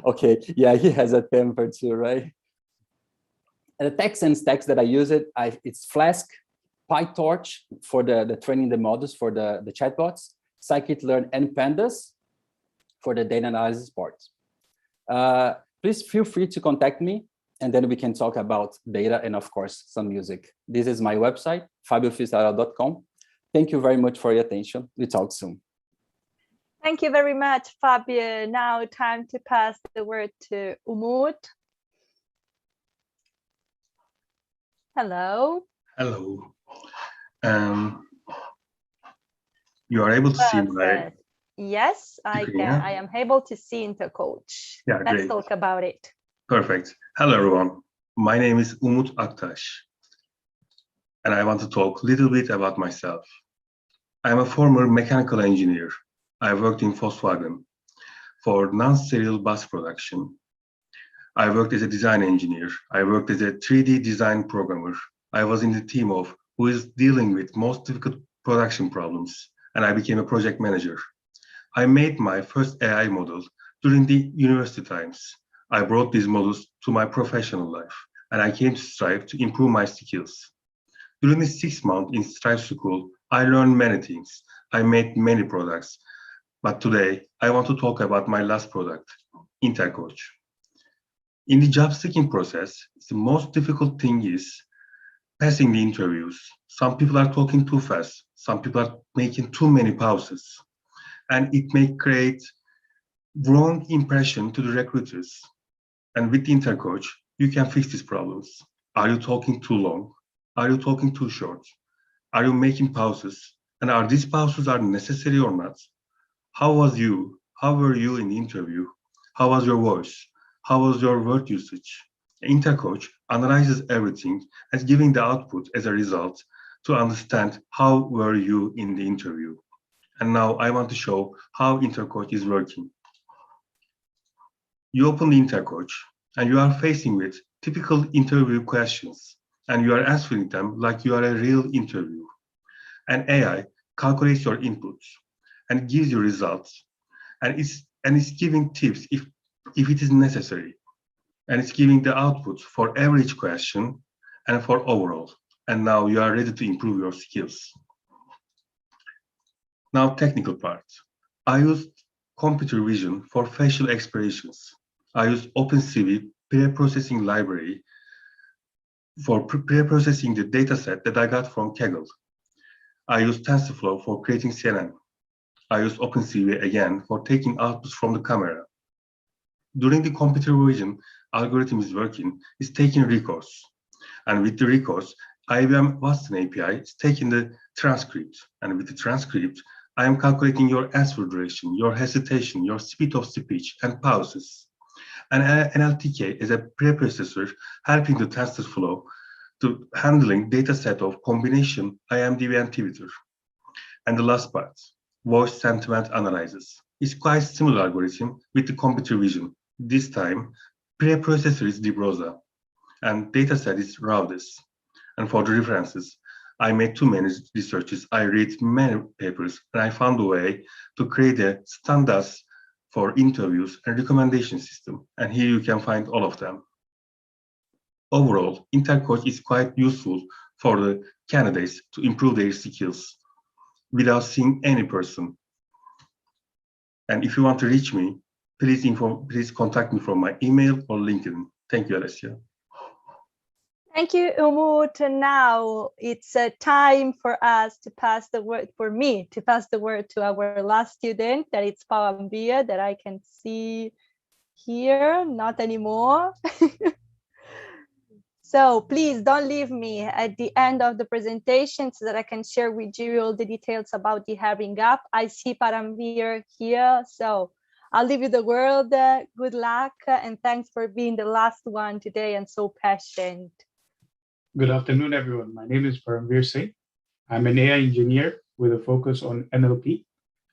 Okay, yeah, he has a temper too, right? And the text and stacks that I use it's Flask, PyTorch for the training the models for the chatbots, scikit-learn, and Pandas for the data analysis part. Please feel free to contact me, and then we can talk about data and, of course, some music. This is my website, fabiofistarol.com. Thank you very much for your attention. We talk soon.
Thank you very much, Fabio. Now time to pass the word to Umut. Hello.
Hello. You are able to see my...
Yes, I can.
Yeah.
I am able to see Intercoach.
Yeah,
Let's
great.
talk about it.
Perfect. Hello, everyone. My name is Umut Aktaş, and I want to talk a little bit about myself. I'm a former mechanical engineer. I worked in Volkswagen for non-serial bus production. I worked as a design engineer. I worked as a 3D design programmer. I was in the team of who is dealing with most difficult production problems, and I became a project manager. I made my first AI model during the university times. I brought these models to my professional life, and I came to Stripe to improve my skills. During the 6 months in Stripe School, I learned many things. I made many products, but today I want to talk about my last product, Intercoach. In the job seeking process, the most difficult thing is passing the interviews. Some people are talking too fast. Some people are making too many pauses, and it may create wrong impression to the recruiters. And with Intercoach, you can fix these problems. Are you talking too long? Are you talking too short? Are you making pauses? And are these pauses are necessary or not? How were you in the interview? How was your voice? How was your word usage? Intercoach analyzes everything and giving the output as a result to understand how were you in the interview. And now I want to show how Intercoach is working. You open the Intercoach and you are facing with typical interview questions and you are answering them like you are a real interview. And AI calculates your inputs and gives you results. And it's giving tips if it is necessary. And it's giving the output for average question and for overall. And now you are ready to improve your skills. Now, technical part. I used computer vision for facial expressions. I used OpenCV pre-processing library for pre-processing the dataset that I got from Kaggle. I used TensorFlow for creating CNN. I used OpenCV again for taking outputs from the camera. During the computer vision algorithm is working, it's taking records. And with the records, IBM Watson API is taking the transcript. And with the transcript, I am calculating your answer duration, your hesitation, your speed of speech, and pauses. And NLTK is a preprocessor helping the TensorFlow to handling dataset of combination IMDb and Twitter. And the last part, voice sentiment analysis. It's quite similar algorithm with the computer vision. This time, preprocessor is DemoDay, and dataset is Raudes. And for the references, I made too many researches. I read many papers, and I found a way to create a standards for interviews and recommendation system. And here you can find all of them. Overall, Intercoach is quite useful for the candidates to improve their skills without seeing any person. And if you want to reach me, please contact me from my email or LinkedIn. Thank you, Alessia.
Thank you, Umut. Now it's time for us to pass the word, for me to pass the word to our last student, that it's Paramveer, that I can see here, not anymore. So please don't leave me at the end of the presentation so that I can share with you all the details about the hiring app. I see Paramveer here, so I'll leave you the word. Good luck and thanks for being the last one today and so patient.
Good afternoon, everyone. My name is Paramveer Singh. I'm an AI engineer with a focus on NLP,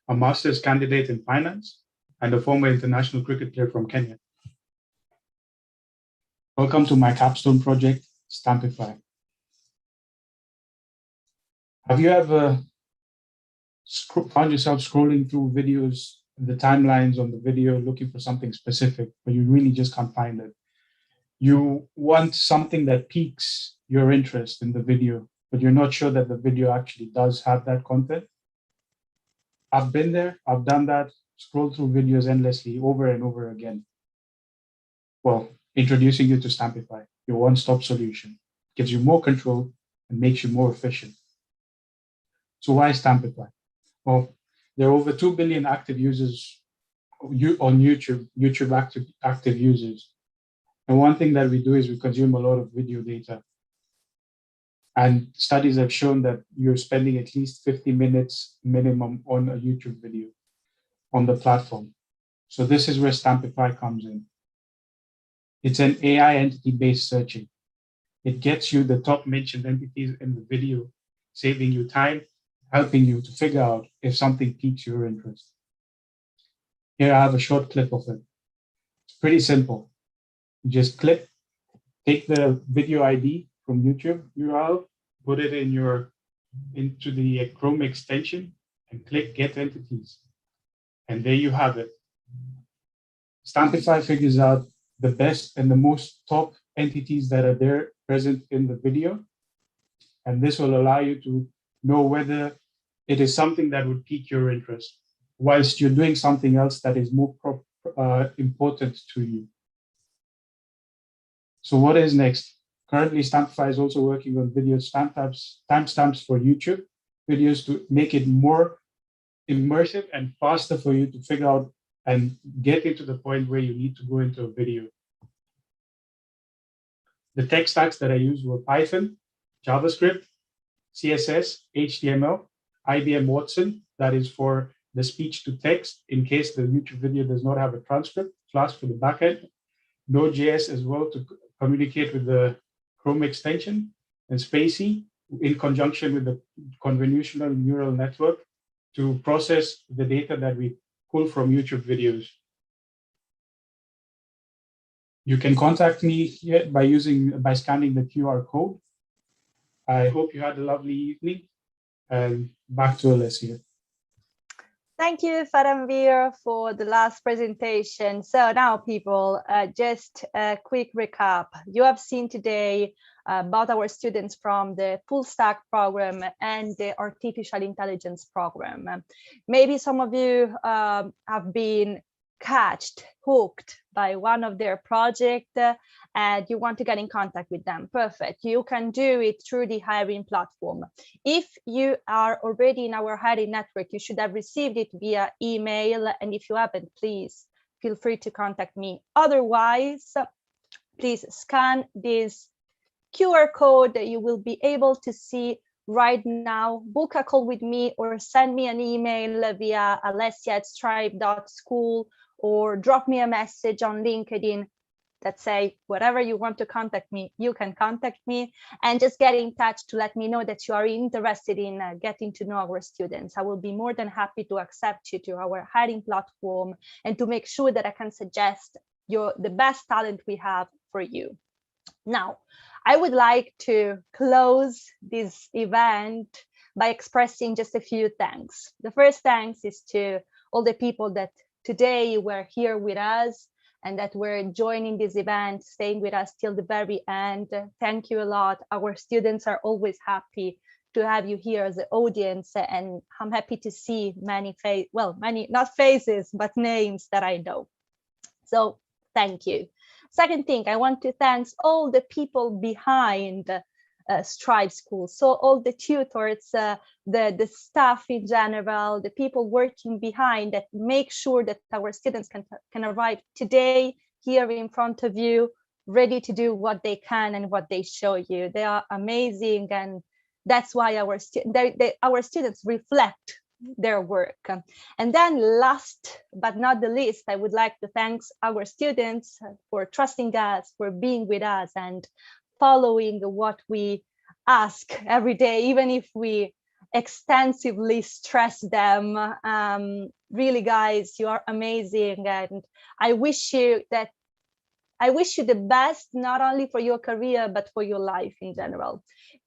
a master's candidate in finance, and a former international cricket player from Kenya. Welcome to my capstone project, Stampify. Have you ever found yourself scrolling through videos, the timelines on the video, looking for something specific, but you really just can't find it? You want something that piques your interest in the video, but you're not sure that the video actually does have that content. I've been there, I've done that, scrolled through videos endlessly over and over again. Well, introducing you to Stampify, your one-stop solution. Gives you more control and makes you more efficient. So why Stampify? Well, there are over 2 billion active users on YouTube active users. And one thing that we do is we consume a lot of video data. And studies have shown that you're spending at least 50 minutes minimum on a YouTube video on the platform. So this is where Stampify comes in. It's an AI entity-based searching. It gets you the top mentioned entities in the video, saving you time, helping you to figure out if something piques your interest. Here I have a short clip of it. It's pretty simple. You just click, take the video ID from YouTube URL, put it into the Chrome extension, and click Get Entities. And there you have it. Stampify figures out the best and the most top entities that are there present in the video. And this will allow you to know whether it is something that would pique your interest, whilst you're doing something else that is more important to you. So what is next? Currently, Stampify is also working on video timestamps for YouTube videos to make it more immersive and faster for you to figure out and get into the point where you need to go into a video. The tech stacks that I used were Python, JavaScript, CSS, HTML, IBM Watson, that is for the speech to text in case the YouTube video does not have a transcript, Flask for the backend, Node.js as well to communicate with the Chrome extension, and Spacey in conjunction with the convolutional neural network to process the data that we pull from YouTube videos. You can contact me here by scanning the QR code. I hope you had a lovely evening, and back to Alessia.
Thank you, Faranvir, for the last presentation. So now, people, just a quick recap. You have seen today about our students from the full stack program and the artificial intelligence program. Maybe some of you have been hooked by one of their projects and you want to get in contact with them. Perfect. You can do it through the hiring platform. If you are already in our hiring network, you should have received it via email. And if you haven't, please feel free to contact me. Otherwise, please scan this QR code that you will be able to see right now, book a call with me or send me an email via alessia@stripe.school or drop me a message on LinkedIn that say whatever you want to contact me, you can contact me, and just get in touch to let me know that you are interested in getting to know our students. I will be more than happy to accept you to our hiring platform and to make sure that I can suggest the best talent we have for you. Now, I would like to close this event by expressing just a few thanks. The first thanks is to all the people that today were here with us and that were joining this event, staying with us till the very end. Thank you a lot. Our students are always happy to have you here as an audience, and I'm happy to see many not faces, but names that I know. So thank you. Second thing, I want to thank all the people behind Stripe School. So all the tutors, the staff in general, the people working behind that make sure that our students can arrive today here in front of you, ready to do what they can and what they show you. They are amazing, and that's why our students reflect their work. And then last but not the least, I would like to thank our students for trusting us, for being with us and following what we ask every day, even if we extensively stress them. Really, guys, you are amazing, and I wish you the best, not only for your career, but for your life in general.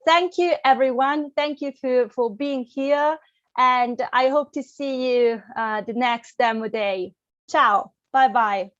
Thank you, everyone. Thank you for being here. And I hope to see you the next demo day. Ciao. Bye-bye.